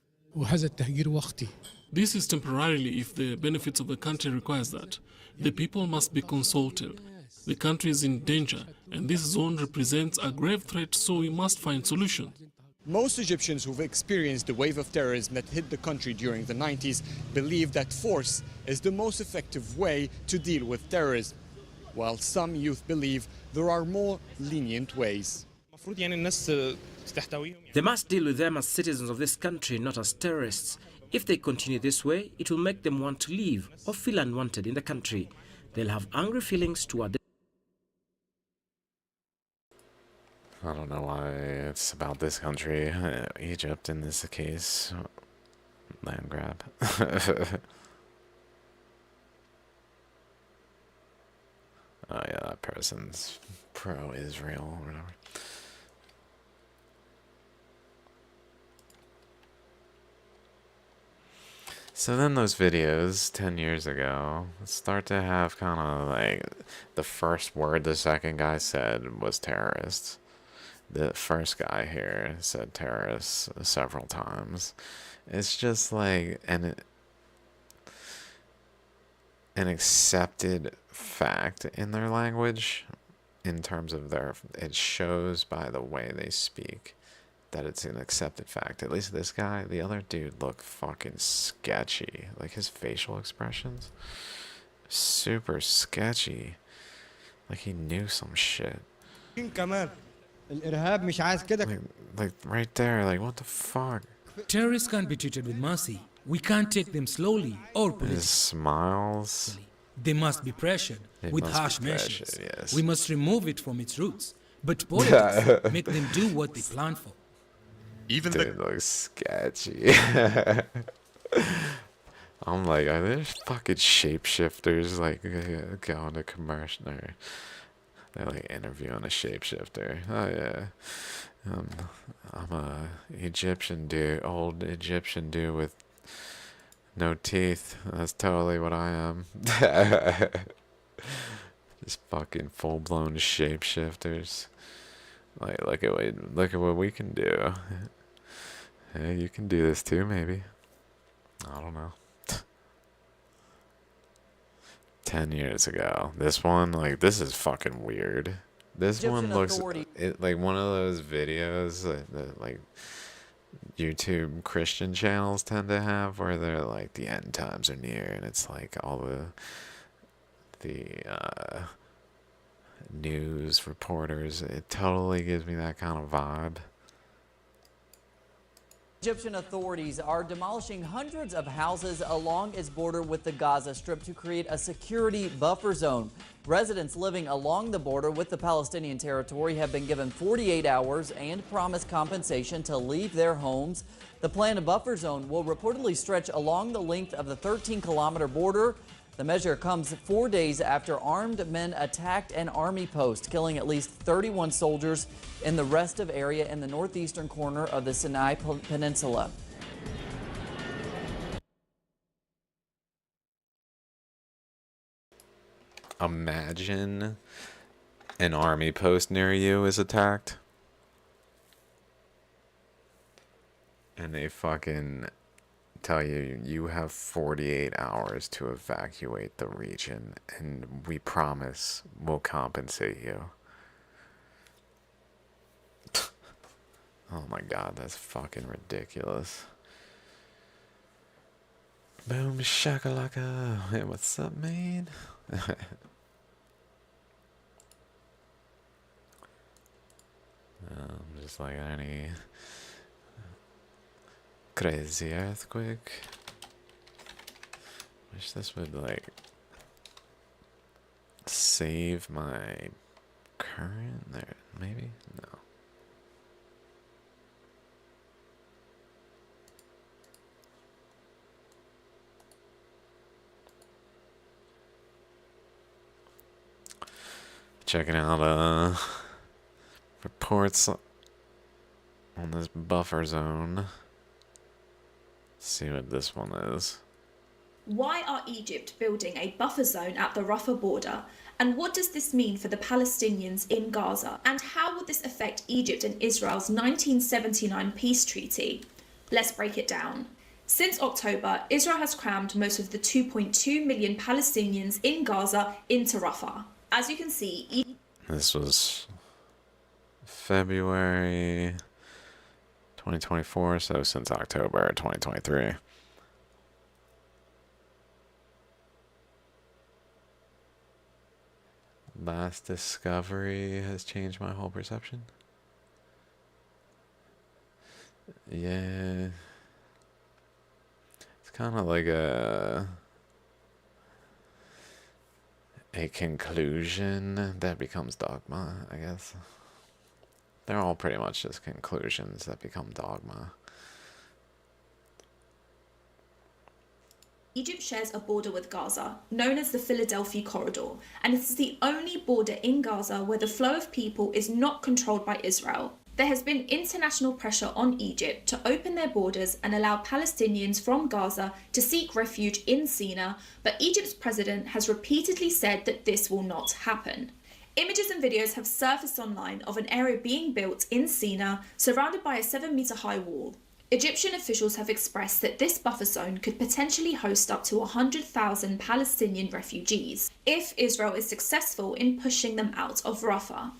K: This is temporarily if the benefits of the country requires that. The people must be consulted. The country is in danger, and this zone represents a grave threat, so we must find solutions.
L: Most Egyptians who've experienced the wave of terrorism that hit the country during the 90s believe that force is the most effective way to deal with terrorism, while some youth believe there are more lenient ways.
M: They must deal with them as citizens of this country, not as terrorists. If they continue this way, it will make them want to leave or feel unwanted in the country. They'll have angry feelings toward
C: I don't know why it's about this country, Egypt in this case. Land grab. Oh yeah, that person's pro-Israel or whatever. So then those videos 10 years ago start to have kind of like the first word the second guy said was terrorists. The first guy here said terrorists several times. It's just like an accepted fact in their language in terms of it shows by the way they speak that it's an accepted fact. At least this guy, the other dude, looked fucking sketchy. Like his facial expressions, super sketchy. Like he knew some shit. Like right there, like what the fuck?
J: Terrorists can't be treated with mercy. We can't take them slowly or
C: His
J: politically.
C: smiles.
J: They must be pressured
C: It
J: with
C: must be
J: harsh measures.
C: pressured, yes.
J: We must remove it from its roots. But politics make them do what they plan for.
G: Even
C: Dude looks sketchy. I'm like, are there fucking shapeshifters like going to commercial? Or they're like interviewing a shapeshifter. Oh yeah, I'm a Egyptian dude, old Egyptian dude with no teeth. That's totally what I am. Just fucking full-blown shapeshifters. Like, look at what we can do. Hey, you can do this too, maybe. I don't know. 10 years ago. This one, like, this is fucking weird. This one looks like one of those videos that like YouTube Christian channels tend to have, where they're like the end times are near, and it's like all the news reporters. It totally gives me that kind of vibe.
N: Egyptian authorities are demolishing hundreds of houses along its border with the Gaza Strip to create a security buffer zone. Residents living along the border with the Palestinian territory have been given 48 hours and promised compensation to leave their homes. The planned buffer zone will reportedly stretch along the length of the 13-kilometer border. The measure comes 4 days after armed men attacked an army post, killing at least 31 soldiers in the restive area in the northeastern corner of the Sinai Peninsula.
C: Imagine an army post near you is attacked, and they fucking tell you you have 48 hours to evacuate the region, and we promise we'll compensate you. Oh my god, that's fucking ridiculous. Boom shakalaka. Hey, what's up, man? Just like any crazy earthquake. Wish this would like save my current there. Maybe? No. Checking out reports on this buffer zone. See what this one is.
O: Why are Egypt building a buffer zone at the Rafah border? And what does this mean for the Palestinians in Gaza? And how will this affect Egypt and Israel's 1979 peace treaty? Let's break it down. Since October, Israel has crammed most of the 2.2 million Palestinians in Gaza into Rafah. As you can see,
C: this was February 2024, so since October 2023. Last discovery has changed my whole perception. Yeah. It's kind of like a conclusion that becomes dogma, I guess. They're all pretty much just conclusions that become dogma.
O: Egypt shares a border with Gaza, known as the Philadelphia Corridor, and it is the only border in Gaza where the flow of people is not controlled by Israel. There has been international pressure on Egypt to open their borders and allow Palestinians from Gaza to seek refuge in Sinai, but Egypt's president has repeatedly said that this will not happen. Images and videos have surfaced online of an area being built in Sinai, surrounded by a 7-meter high wall. Egyptian officials have expressed that this buffer zone could potentially host up to 100,000 Palestinian refugees if Israel is successful in pushing them out of Rafah.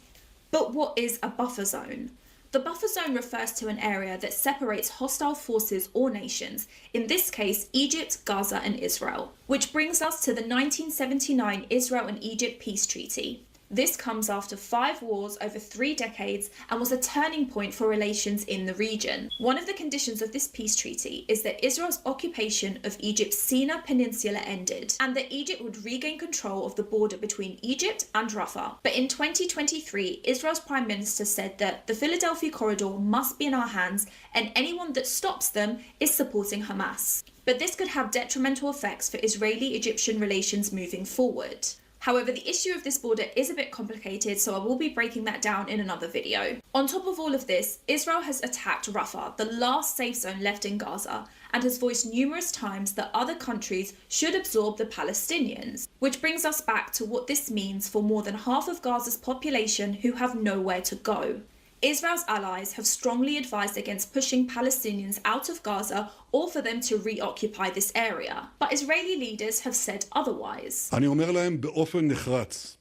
O: But what is a buffer zone? The buffer zone refers to an area that separates hostile forces or nations, in this case Egypt, Gaza and Israel, which brings us to the 1979 Israel and Egypt peace treaty. This comes after 5 wars over 3 decades and was a turning point for relations in the region. One of the conditions of this peace treaty is that Israel's occupation of Egypt's Sinai Peninsula ended and that Egypt would regain control of the border between Egypt and Rafah. But in 2023, Israel's Prime Minister said that the Philadelphia corridor must be in our hands and anyone that stops them is supporting Hamas. But this could have detrimental effects for Israeli-Egyptian relations moving forward. However, the issue of this border is a bit complicated, so I will be breaking that down in another video. On top of all of this, Israel has attacked Rafah, the last safe zone left in Gaza, and has voiced numerous times that other countries should absorb the Palestinians. Which brings us back to what this means for more than half of Gaza's population who have nowhere to go. Israel's allies have strongly advised against pushing Palestinians out of Gaza or for them to reoccupy this area. But Israeli leaders have said otherwise.
P: אני אומר להם באופן נחרץ,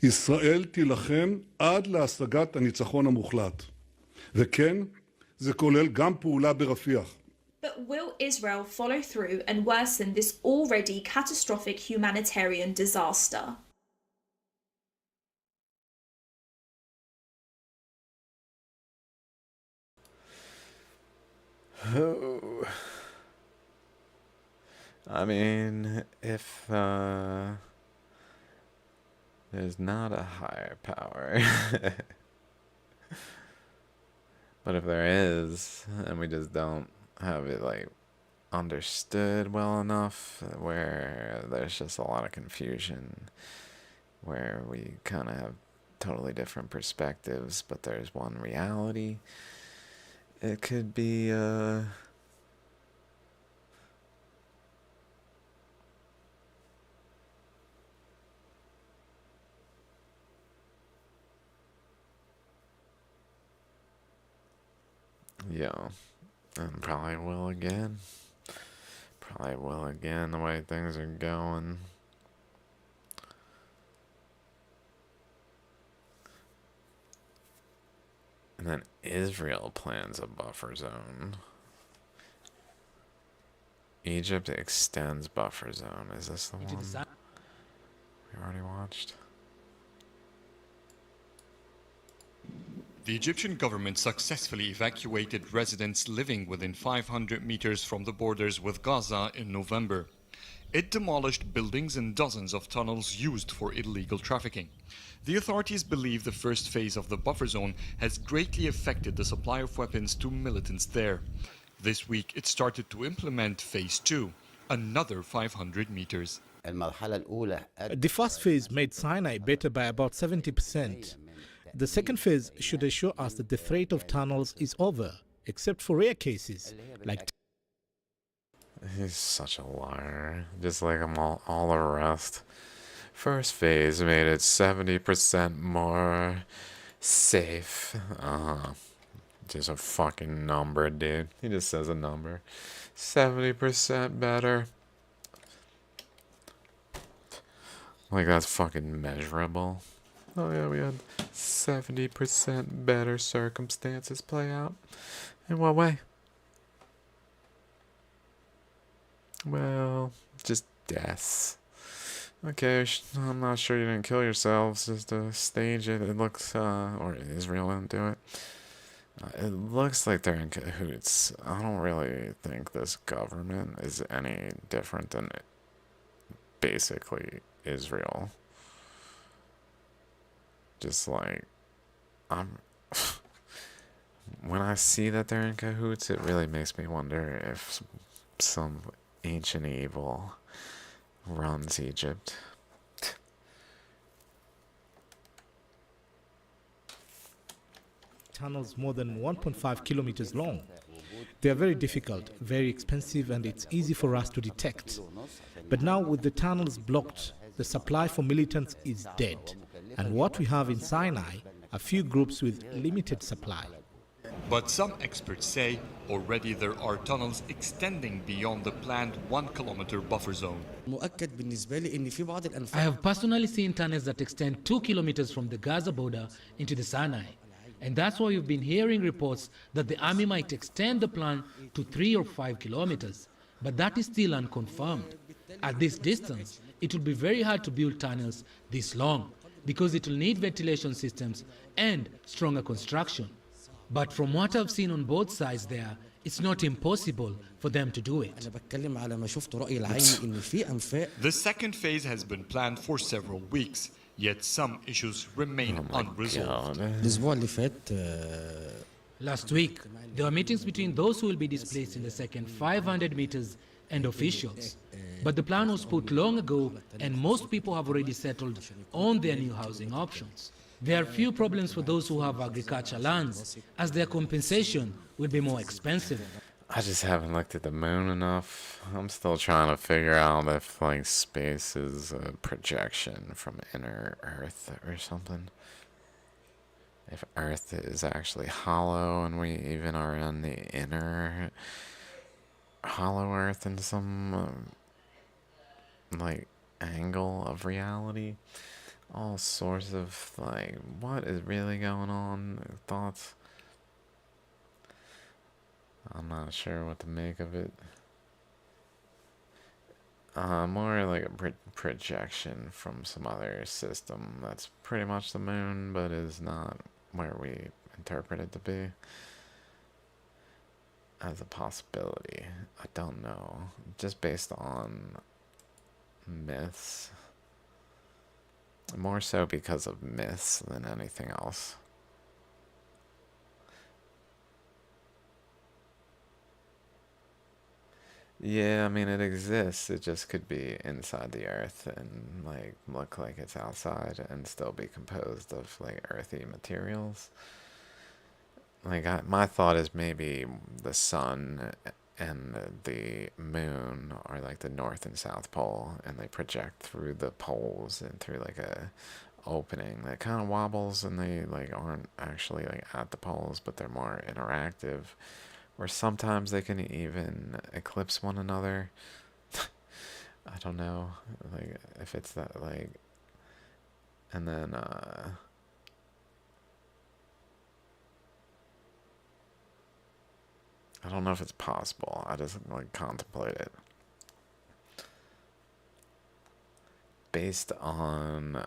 P: ישראל תילחם עד להשגת הניצחון המוחלט. וכן, זה כולל גם פעולה ברפיח.
O: But will Israel follow through and worsen this already catastrophic humanitarian disaster?
C: Oh. I mean, if there's not a higher power, but if there is, and we just don't have it like understood well enough, where there's just a lot of confusion, where we kind of have totally different perspectives, but there's one reality. It could be, yeah, and probably will again. Probably will again, the way things are going. And then Israel plans a buffer zone. Egypt extends buffer zone. Is this the one we already watched?
G: The Egyptian government successfully evacuated residents living within 500 meters from the borders with Gaza in November. It demolished buildings and dozens of tunnels used for illegal trafficking. The authorities believe the first phase of the buffer zone has greatly affected the supply of weapons to militants there. This week it started to implement phase 2, another 500 meters.
H: The first phase made Sinai better by about 70%. The second phase should assure us that the threat of tunnels is over, except for rare cases like...
C: He's such a liar, just like all the rest. First phase made it 70% more safe. Just a fucking number, dude. He just says a number. 70% better. Like that's fucking measurable. Oh yeah, we had 70% better circumstances play out. In what way? Well, just deaths. Okay, I'm not sure you didn't kill yourselves just to stage it. It looks, or Israel didn't do it. It looks like they're in cahoots. I don't really think this government is any different than basically Israel. Just like, when I see that they're in cahoots, it really makes me wonder if some ancient evil runs Egypt.
H: Tunnels more than 1.5 kilometers long. They are very difficult, very expensive, and it's easy for us to detect. But now with the tunnels blocked, the supply for militants is dead. And what we have in Sinai are few groups with limited supply.
G: But some experts say already there are tunnels extending beyond the planned 1 kilometer buffer zone.
J: I have personally seen tunnels that extend 2 kilometers from the Gaza border into the Sinai. And that's why you've been hearing reports that the army might extend the plan to 3 or 5 kilometers. But that is still unconfirmed. At this distance, it will be very hard to build tunnels this long because it will need ventilation systems and stronger construction. But from what I've seen on both sides there, it's not impossible for them to do it.
G: The second phase has been planned for several weeks, yet some issues remain unresolved.
J: Last week, there were meetings between those who will be displaced in the second 500 meters and officials. But the plan was put long ago, and most people have already settled on their new housing options. There are few problems for those who have agricultural lands, as their compensation will be more expensive.
C: I just haven't looked at the moon enough. I'm still trying to figure out if, like, space is a projection from inner Earth or something. If Earth is actually hollow and we even are in the inner hollow Earth in some, like, angle of reality. All sorts of, like, what is really going on? Thoughts? I'm not sure what to make of it. More like a projection from some other system that's pretty much the moon, but is not where we interpret it to be. As a possibility. I don't know. Just based on myths. More so because of myths than anything else. Yeah, I mean, it exists. It just could be inside the earth and, like, look like it's outside and still be composed of, like, earthy materials. Like, my thought is maybe the sun and the moon are like the north and south pole, and they project through the poles and through, like, a opening that kind of wobbles, and they, like, aren't actually, like, at the poles, but they're more interactive. Or sometimes they can even eclipse one another. I don't know, like, if it's that, like, and then, I don't know if it's possible. I just, like, contemplate it. Based on,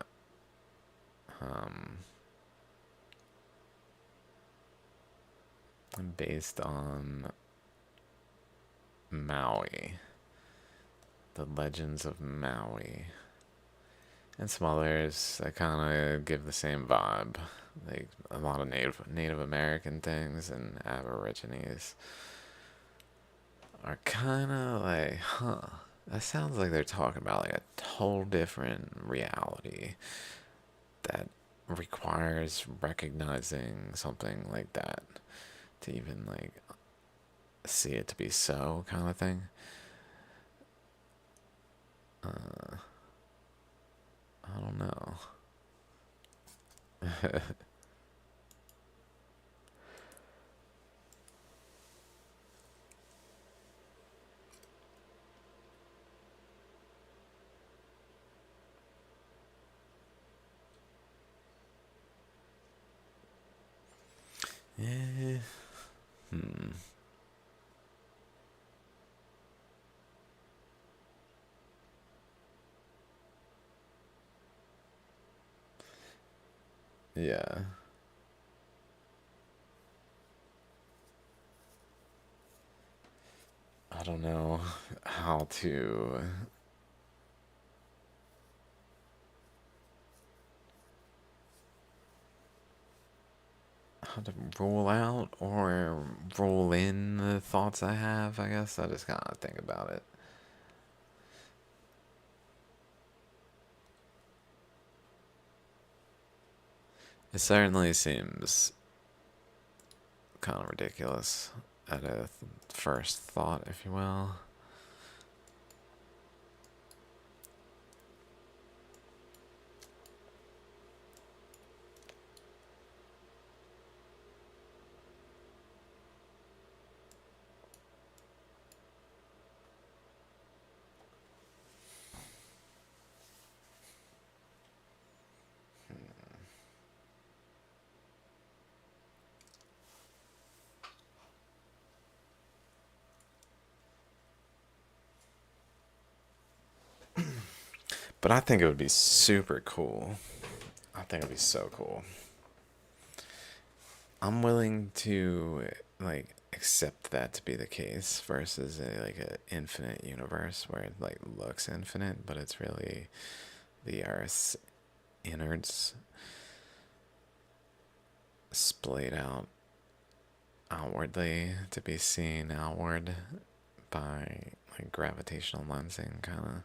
C: Maui, the legends of Maui, and some others that kind of give the same vibe, like a lot of Native American things and Aborigines are kind of like, huh, that sounds like they're talking about, like, a whole different reality that requires recognizing something like that to even, like, see it to be so, kind of thing. I don't know. Yeah. Yeah. I don't know how to rule out or rule in the thoughts I have, I guess. I just kind of think about it. It certainly seems kind of ridiculous at a first thought, if you will. But I think it would be super cool. I think it would be so cool. I'm willing to like accept that to be the case versus an infinite universe where it like looks infinite, but it's really the Earth's innards splayed out outwardly to be seen outward by like gravitational lensing kind of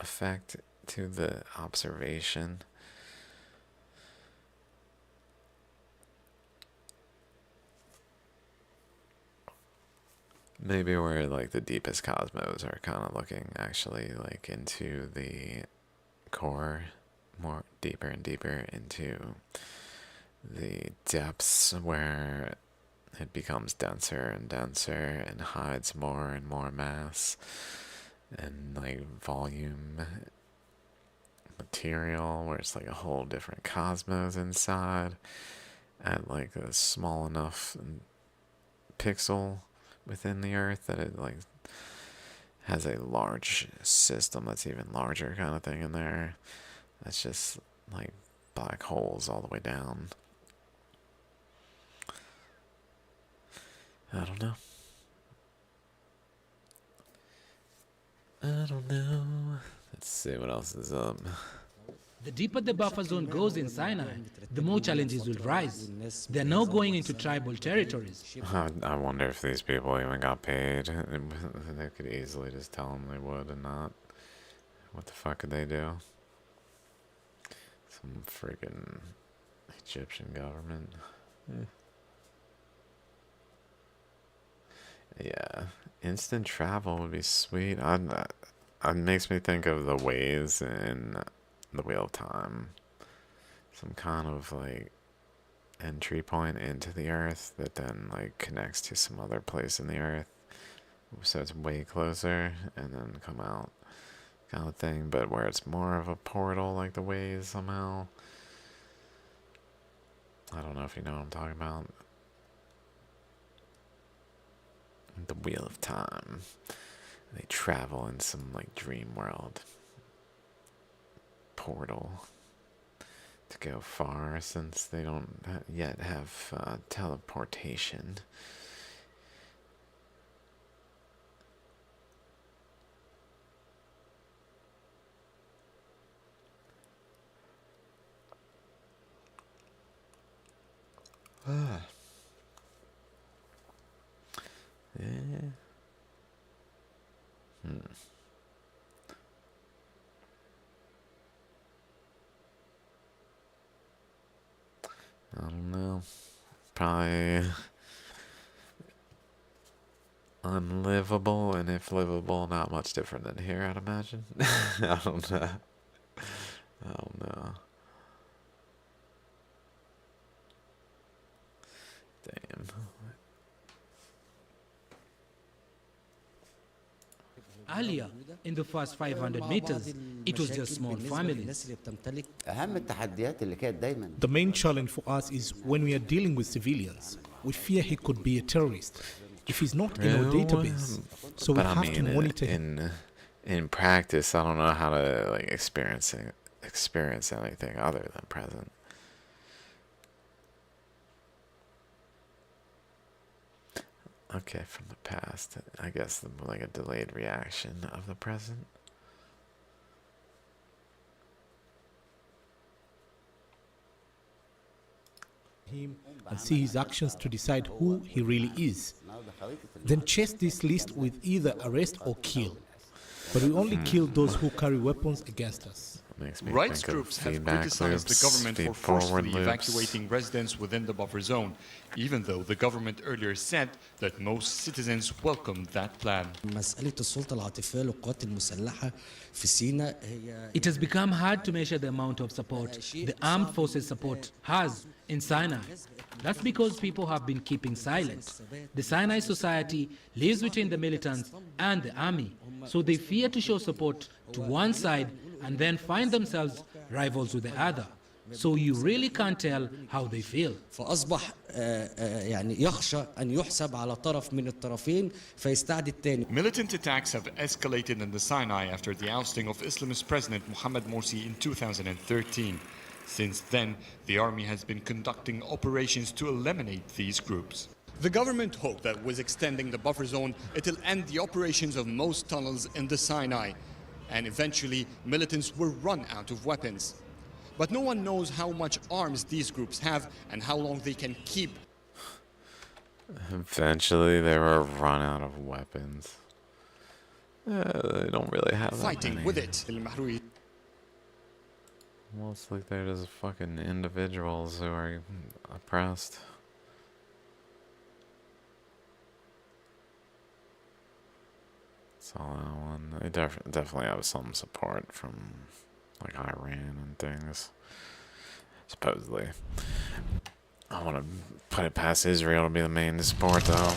C: effect to the observation. Maybe where like the deepest cosmos are kind of looking actually like into the core, more deeper and deeper into the depths where it becomes denser and denser and hides more and more mass and like volume material, where it's like a whole different cosmos inside at like a small enough pixel within the Earth that it like has a large system that's even larger kind of thing in there. That's just like black holes all the way down. I don't know. I don't know. Let's see what else is up.
J: The deeper the buffer zone goes in Sinai, the more challenges will rise. They're now going into tribal territories.
C: I wonder if these people even got paid. They could easily just tell them they would and not. What the fuck could they do? Some freaking Egyptian government. Yeah, instant travel would be sweet. It makes me think of the ways in the Wheel of Time. Some kind of like entry point into the Earth that then like connects to some other place in the Earth. So it's way closer and then come out kind of thing, but where it's more of a portal like the ways somehow. I don't know if you know what I'm talking about. The Wheel of Time. They travel in some like dream world portal to go far, since they don't yet have teleportation. Yeah. I don't know. Probably unlivable, and if livable, not much different than here, I'd imagine. I don't know. I don't know. Damn.
J: Earlier, in the first 500 meters, it was just small families.
H: The main challenge for us is when we are dealing with civilians. We fear he could be a terrorist if he's not in our database. So we have to monitor him.
C: In practice, I don't know how to like experience anything other than present. Okay, from the past, I guess like a delayed reaction of the present.
H: Him and see his actions to decide who he really is. Then chase this list with either arrest or kill. But we only kill those who carry weapons against us.
G: Rights groups have criticized the government for forcefully evacuating residents within the buffer zone, even though the government earlier said that most citizens welcomed that plan.
J: It has become hard to measure the amount of support the armed forces support has in Sinai. That's because people have been keeping silent. The Sinai society lives between the militants and the army, so they fear to show support to one side and then find themselves rivals with the other. So you really can't tell how they feel.
Q: فأصبح يعني يخشى أن يحسب على طرف من الطرفين فيستعدي الثاني.
G: Militant attacks have escalated in the Sinai after the ousting of Islamist President Mohammed Morsi in 2013. Since then, the army has been conducting operations to eliminate these groups.
L: The government hoped that with extending the buffer zone, it'll end the operations of most tunnels in the Sinai, and eventually militants will run out of weapons. But no one knows how much arms these groups have and how long they can keep.
C: Eventually, they will run out of weapons. They don't really have that
L: Fighting
C: many.
L: with it. Al-Mahroui.
C: Mostly they're just fucking individuals who are oppressed. That's all that one. They definitely have some support from like Iran and things. Supposedly. I want to put it past Israel to be the main support though.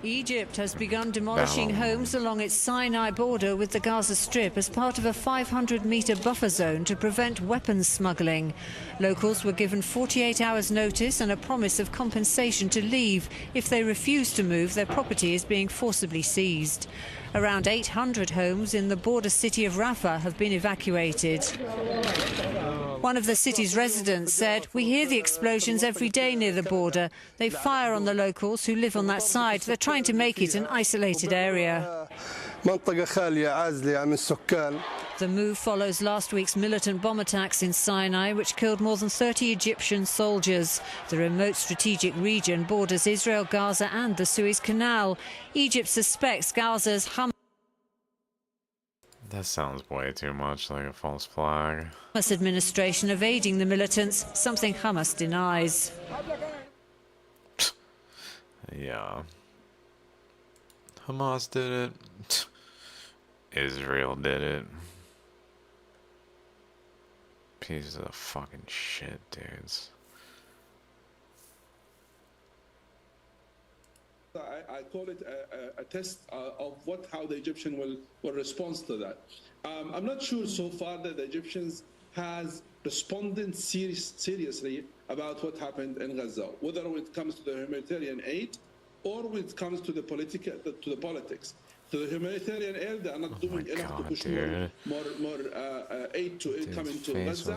R: Egypt has begun demolishing homes along its Sinai border with the Gaza Strip as part of a 500-meter buffer zone to prevent weapons smuggling. Locals were given 48 hours notice and a promise of compensation to leave. If they refuse to move, their property is being forcibly seized. Around 800 homes in the border city of Rafah have been evacuated. One of the city's residents said, "We hear the explosions every day near the border. They fire on the locals who live on that side. They're trying to make it an isolated area." The move follows last week's militant bomb attacks in Sinai, which killed more than 30 Egyptian soldiers. The remote strategic region borders Israel, Gaza and the Suez Canal. Egypt suspects Gaza's
C: That sounds way too much like a false flag.
R: Hamas administration of aiding the militants, something Hamas denies.
C: Yeah. Hamas did it. Israel did it. Pieces of fucking shit, dudes.
S: I call it a test of how the Egyptian will respond to that. I'm not sure so far that the Egyptians has responded seriously about what happened in Gaza, whether it comes to the humanitarian aid or when it comes to the politics. To the humanitarian aid, they are not doing enough to push more aid to come into Gaza.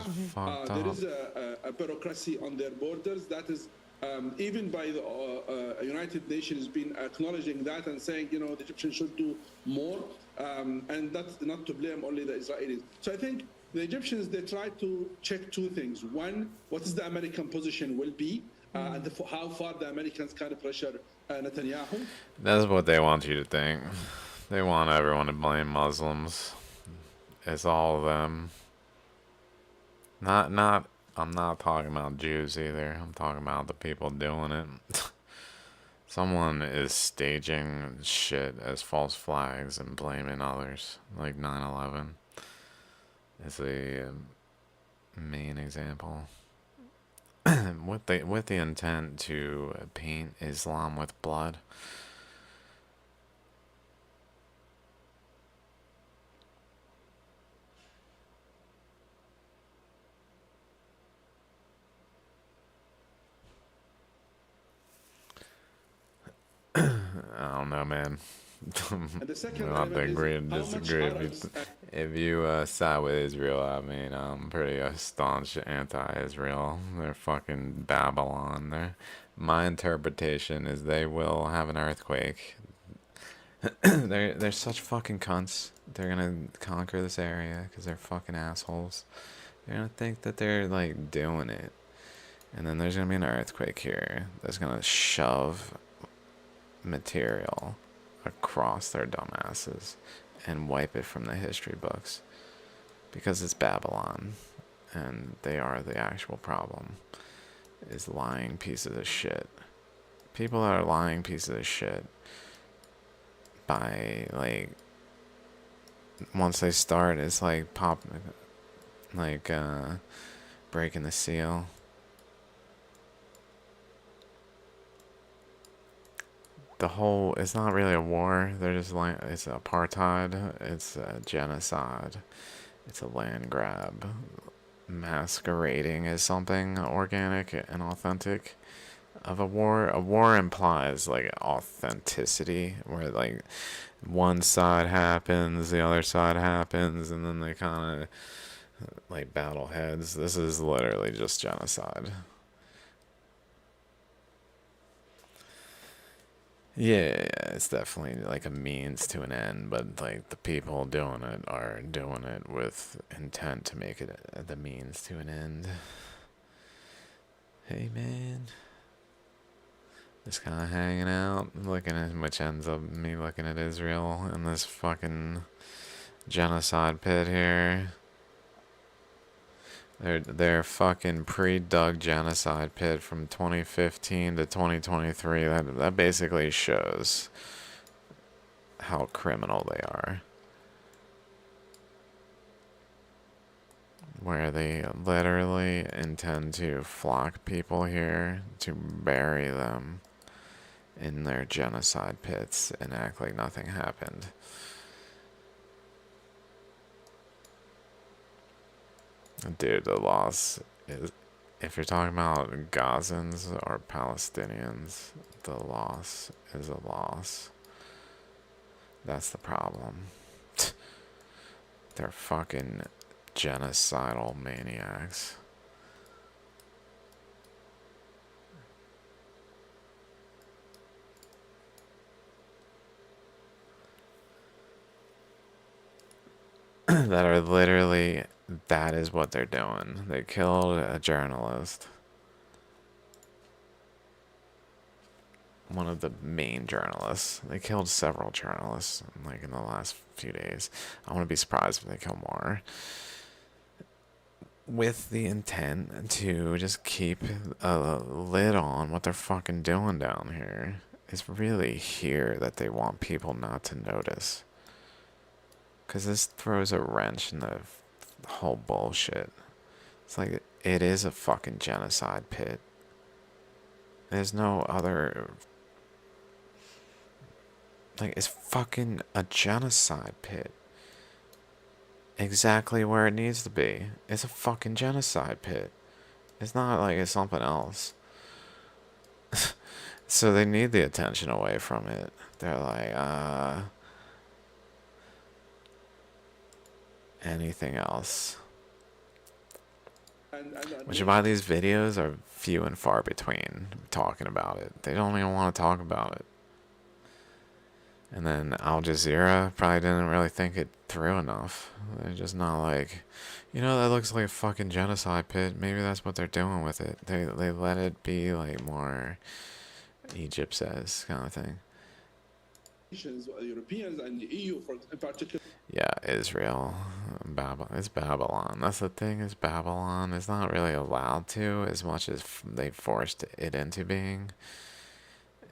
S: There is a bureaucracy on their borders that is. Even by the United Nations been acknowledging that and saying, the Egyptians should do more, and that's not to blame only the Israelis. So I think the Egyptians, they try to check two things. One, what is the American position will be, and how far the Americans can pressure Netanyahu.
C: That's what they want you to think. They want everyone to blame Muslims. It's all of them. I'm not talking about Jews either. I'm talking about the people doing it. Someone is staging shit as false flags and blaming others, like 9/11 is a main example. with the intent to paint Islam with blood. I don't know, man. We'll have to agree and disagree. If you side with Israel, I mean, I'm pretty staunch anti-Israel. They're fucking Babylon. My interpretation is they will have an earthquake. They're such fucking cunts. They're gonna conquer this area because they're fucking assholes. They're gonna think that they're like doing it, and then there's gonna be an earthquake here that's gonna shove material across their dumbasses and wipe it from the history books because it's Babylon and they are the actual problem. Is lying pieces of shit. People that are lying pieces of shit by like once they start it's like breaking the seal. It's not really a war. They're just like, it's apartheid. It's a genocide. It's a land grab. masquerading as something organic and authentic of a war. A war implies like authenticity, where like one side happens, the other side happens, and then they kind of like battle heads. This is literally just genocide. Yeah, it's definitely like a means to an end, but like the people doing it are doing it with intent to make it the means to an end. Hey man, just kind of hanging out, looking at, which ends up me looking at Israel in this fucking genocide pit here. Their fucking pre-dug genocide pit from 2015 to 2023. That basically shows how criminal they are. Where they literally intend to flock people here to bury them in their genocide pits and act like nothing happened. Dude, the loss is, if you're talking about Gazans or Palestinians, the loss is a loss. That's the problem. They're fucking genocidal maniacs. That are literally, that is what they're doing. They killed a journalist. One of the main journalists. They killed several journalists like in the last few days. I wouldn't be surprised if they kill more. With the intent to just keep a lid on what they're fucking doing down here. It's really here that they want people not to notice. Because this throws a wrench in the whole bullshit. It's like, it is a fucking genocide pit. There's no other... Like, it's fucking a genocide pit. Exactly where it needs to be. It's a fucking genocide pit. It's not like it's something else. So they need the attention away from it. They're like, anything else. Which is why these videos are few and far between talking about it. They don't even want to talk about it. And then Al Jazeera probably didn't really think it through enough. They're just not like, you know, that looks like a fucking genocide pit. Maybe that's what they're doing with it. They let it be like more Egypt says kind of thing.
S: Europeans and the EU in particular.
C: Yeah, Israel, it's Babylon. That's the thing, is Babylon is not really allowed to as much as they forced it into being.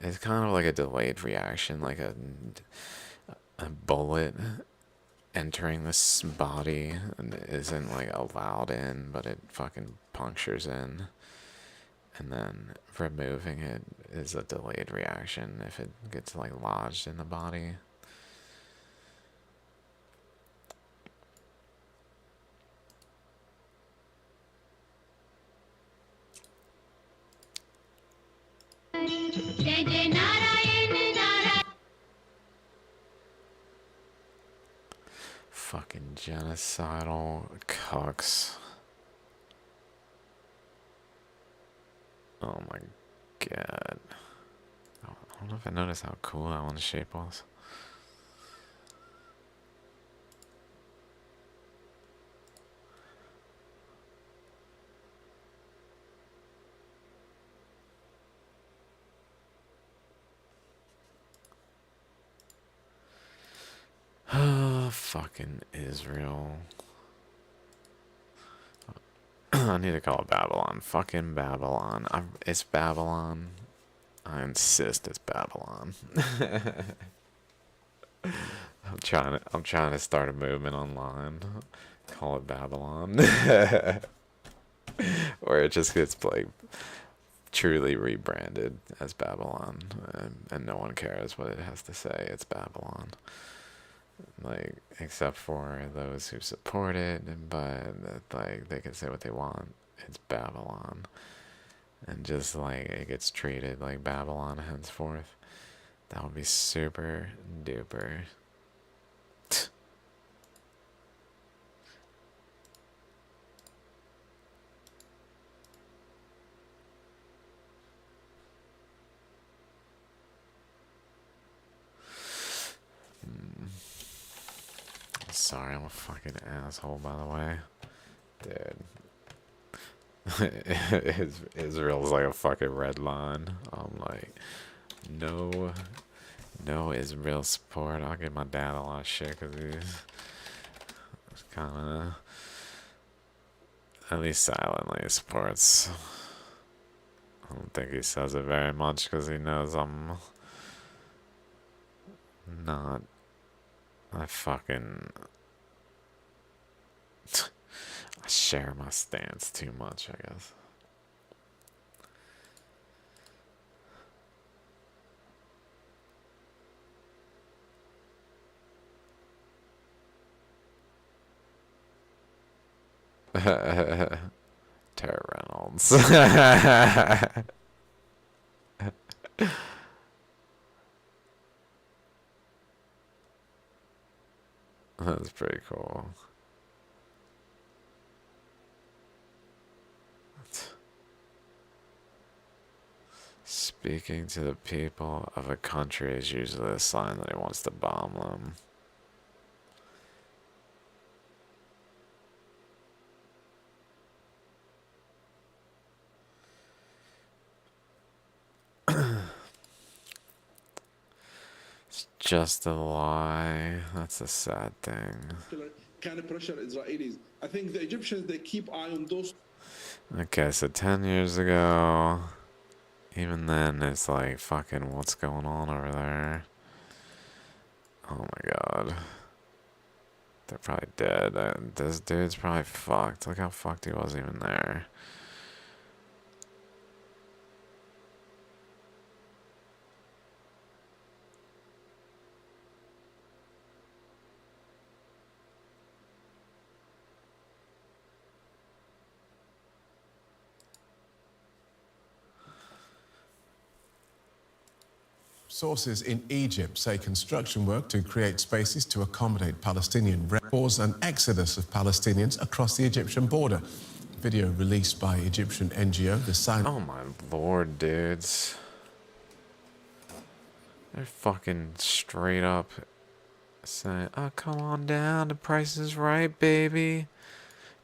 C: It's kind of like a delayed reaction, like a bullet entering this body isn't like allowed in, but it fucking punctures in. And then removing it is a delayed reaction if it gets like lodged in the body. Fucking genocidal cucks. Oh my god. I don't know if I noticed how cool that one's shape was. Fucking Israel. I need to call it Babylon. Fucking Babylon. It's Babylon. I insist it's Babylon. I'm trying to start a movement online. Call it Babylon. Where it just gets like truly rebranded as Babylon, and no one cares what it has to say. It's Babylon. Like, except for those who support it, but like they can say what they want. It's Babylon, and just like it gets treated like Babylon henceforth. That would be super duper. Sorry, I'm a fucking asshole, by the way. Dude. Israel's like a fucking red line. I'm like, no Israel support. I'll give my dad a lot of shit because he's kind of, at least silently supports. I don't think he says it very much because he knows I'm not. I share my stance too much, I guess. Tara Reynolds. That's pretty cool. Speaking to the people of a country is usually a sign that he wants to bomb them. It's just a lie. That's a sad thing.
S: Kind of pressure Israelis. I think the Egyptians, they keep eye on those.
C: Okay, so 10 years ago, even then, it's like, fucking, what's going on over there? Oh my god. They're probably dead. This dude's probably fucked. Look how fucked he was even there.
T: Sources in Egypt say construction work to create spaces to accommodate Palestinian caused an exodus of Palestinians across the Egyptian border. Video released by Egyptian NGO, the Sign.
C: Oh my lord, dudes. They're fucking straight up saying, oh, come on down, the price is right, baby.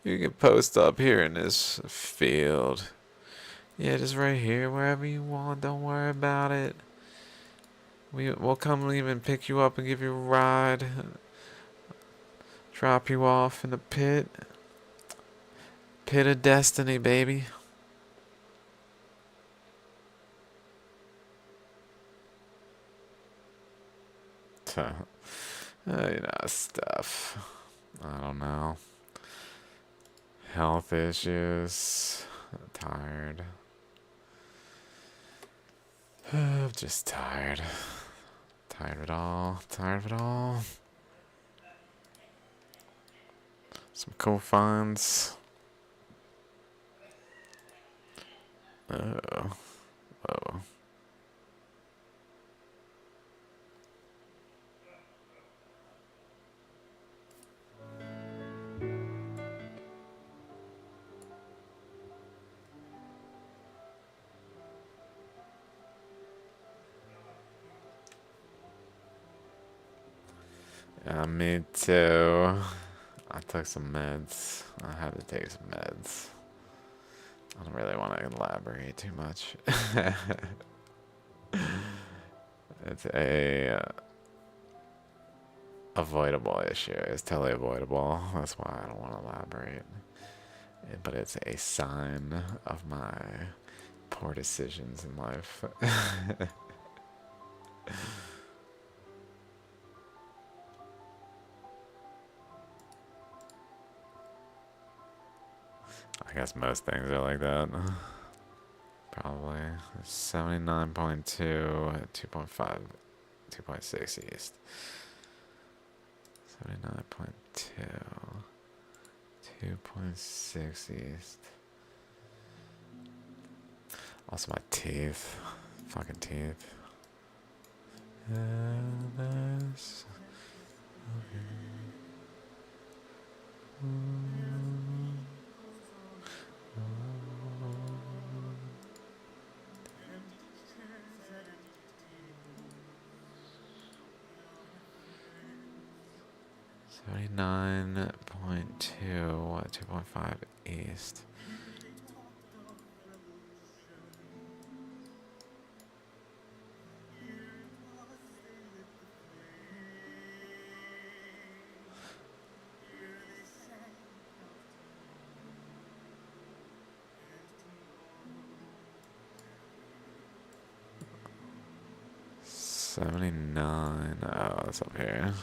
C: You can post up here in this field. Yeah, just right here, wherever you want, don't worry about it. We'll come even pick you up and give you a ride. Drop you off in the pit. Pit of destiny, baby. You know, stuff. I don't know. Health issues. Tired. I'm just tired. Tired of it all. Tired of it all. Some cool finds. Oh. Whoa. Yeah, me too. I took some meds. I had to take some meds. I don't really want to elaborate too much. It's a avoidable issue. It's totally avoidable. That's why I don't want to elaborate. But it's a sign of my poor decisions in life. I guess most things are like that. Probably. 79.2, 2.5, 2.6 east. 79.2. 2.6 east. Also my teeth. Fucking teeth. This. Okay. 79.2, what, 2.5 east. $79. Oh, it's up here.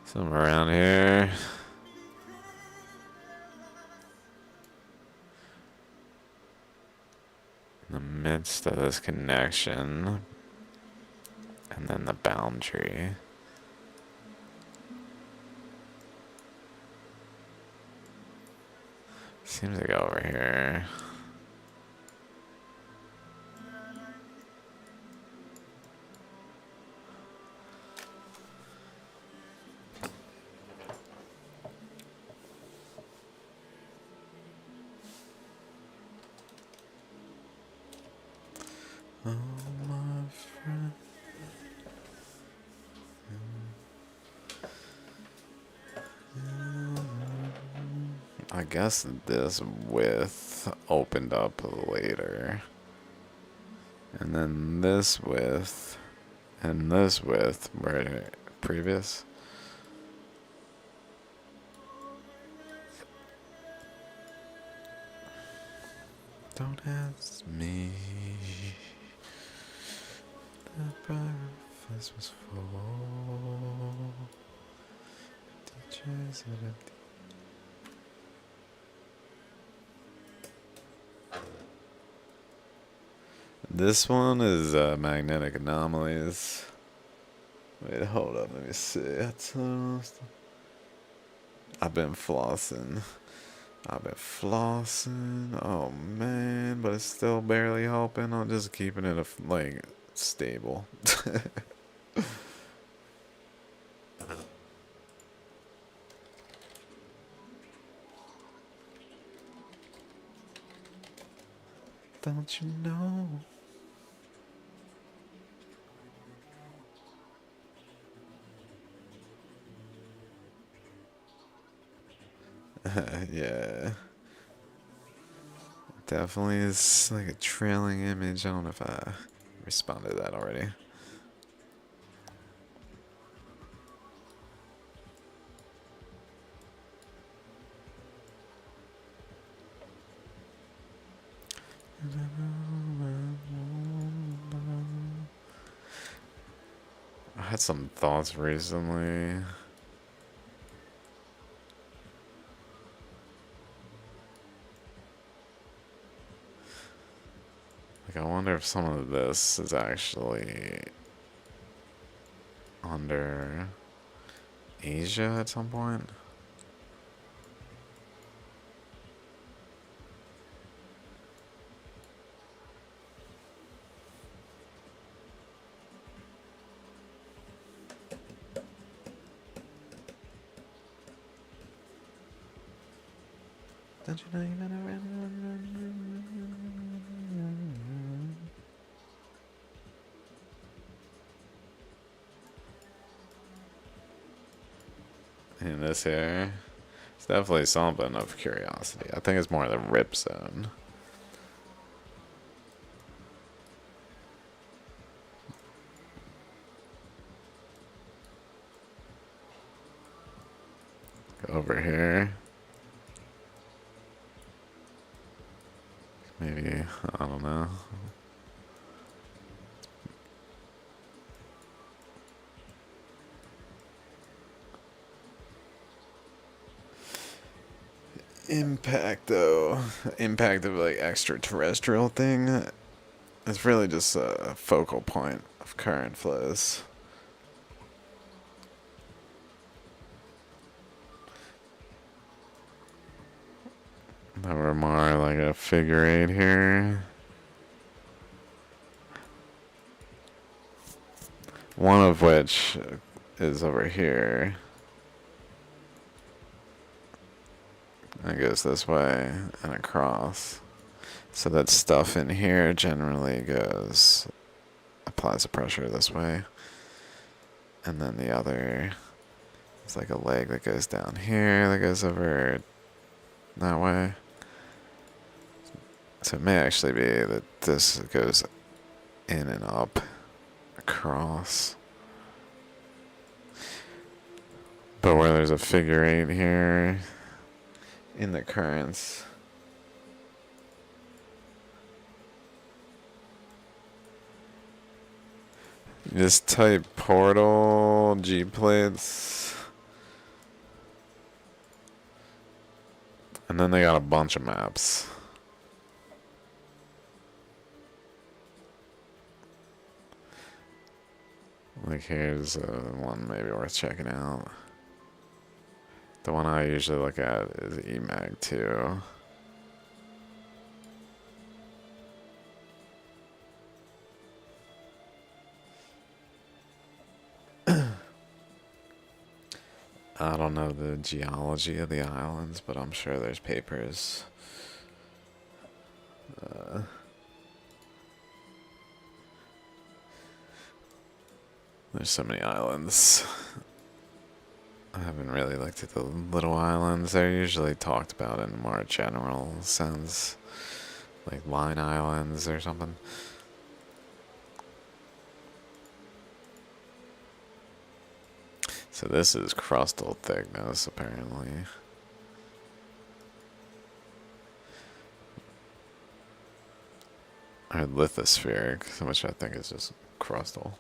C: Somewhere around here. In the midst of this connection. And then the boundary. Seems to go over here. Oh, my friend. I guess this width opened up later. And then this width and this width were previous. Don't ask me. The breakfast was full. Teachers at empty. This one is magnetic anomalies. Wait, hold up, let me see. I've been flossing. Oh man, but it's still barely helping. I'm just keeping it like stable. Don't you know? Yeah. Definitely is like a trailing image. I don't know if I responded to that already. I had some thoughts recently. Like, I wonder if some of this is actually under Asia at some point. Don't you know you gotta run. In this here, it's definitely something of curiosity. I think it's more the rip zone. Go over here. I don't know. Impact though, impact of like extraterrestrial thing. It's really just a focal point of current flows. That were more like a figure eight here. One of which is over here. It goes this way and across. So that stuff in here generally applies the pressure this way. And then the other, it's like a leg that goes down here, that goes over that way. So it may actually be that this goes in and up across. But where there's a figure eight here in the currents, just type portal G plates, and then they got a bunch of maps. Like here's one maybe worth checking out. The one I usually look at is EMAG 2. I don't know the geology of the islands, but I'm sure there's papers. There's so many islands. I haven't really looked at the little islands. They're usually talked about in a more general sense, like Line Islands or something. So this is crustal thickness, apparently. Or lithospheric, which I think is just crustal.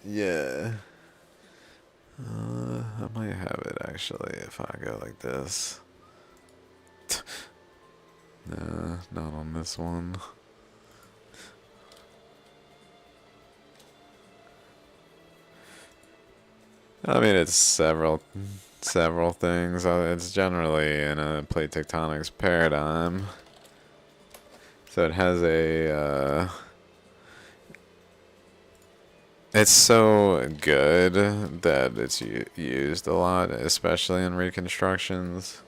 C: Yeah. I might have it actually if I go like this. Nah, not on this one. I mean, it's several things. It's generally in a plate tectonics paradigm. So it has a it's so good that it's used a lot, especially in reconstructions,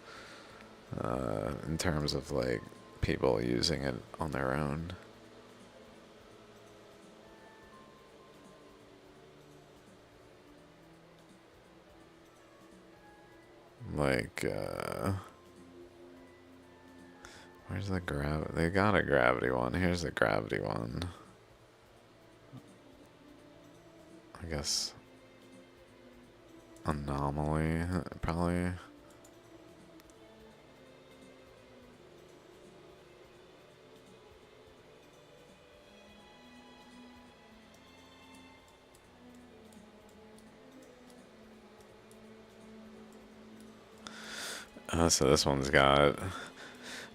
C: in terms of like people using it on their own. Like, where's the gravity? They got a gravity one. Here's the gravity one. I guess anomaly, probably. So this one's got,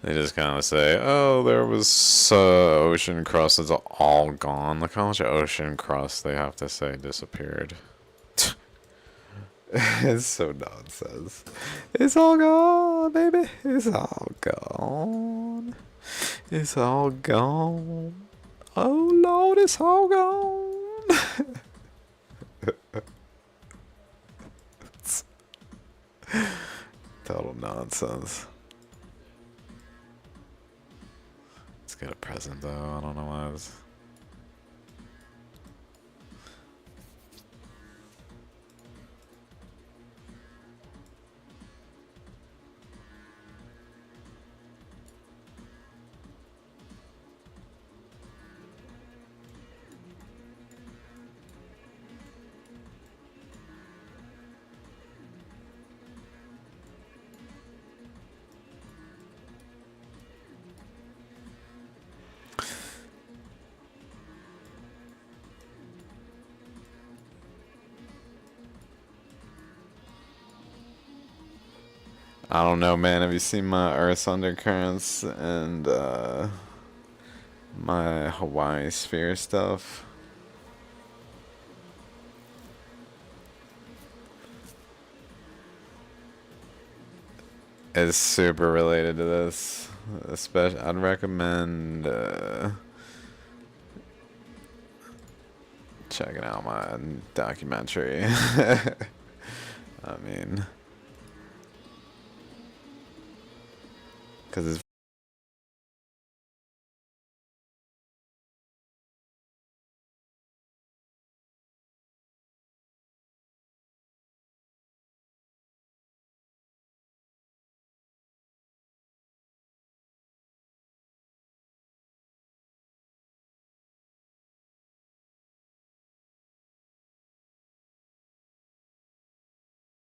C: they just kind of say, oh, there was ocean crust, it's all gone. Look how much ocean crust they have to say disappeared. It's so nonsense. It's all gone, baby. It's all gone. It's all gone. Oh, Lord, it's all gone. Total nonsense. Let's get a present though. I don't know why it's... I don't know, man. Have you seen my Earth's undercurrents and my Hawaii sphere stuff? It's super related to this. Especially, I'd recommend checking out my documentary. I mean, because it's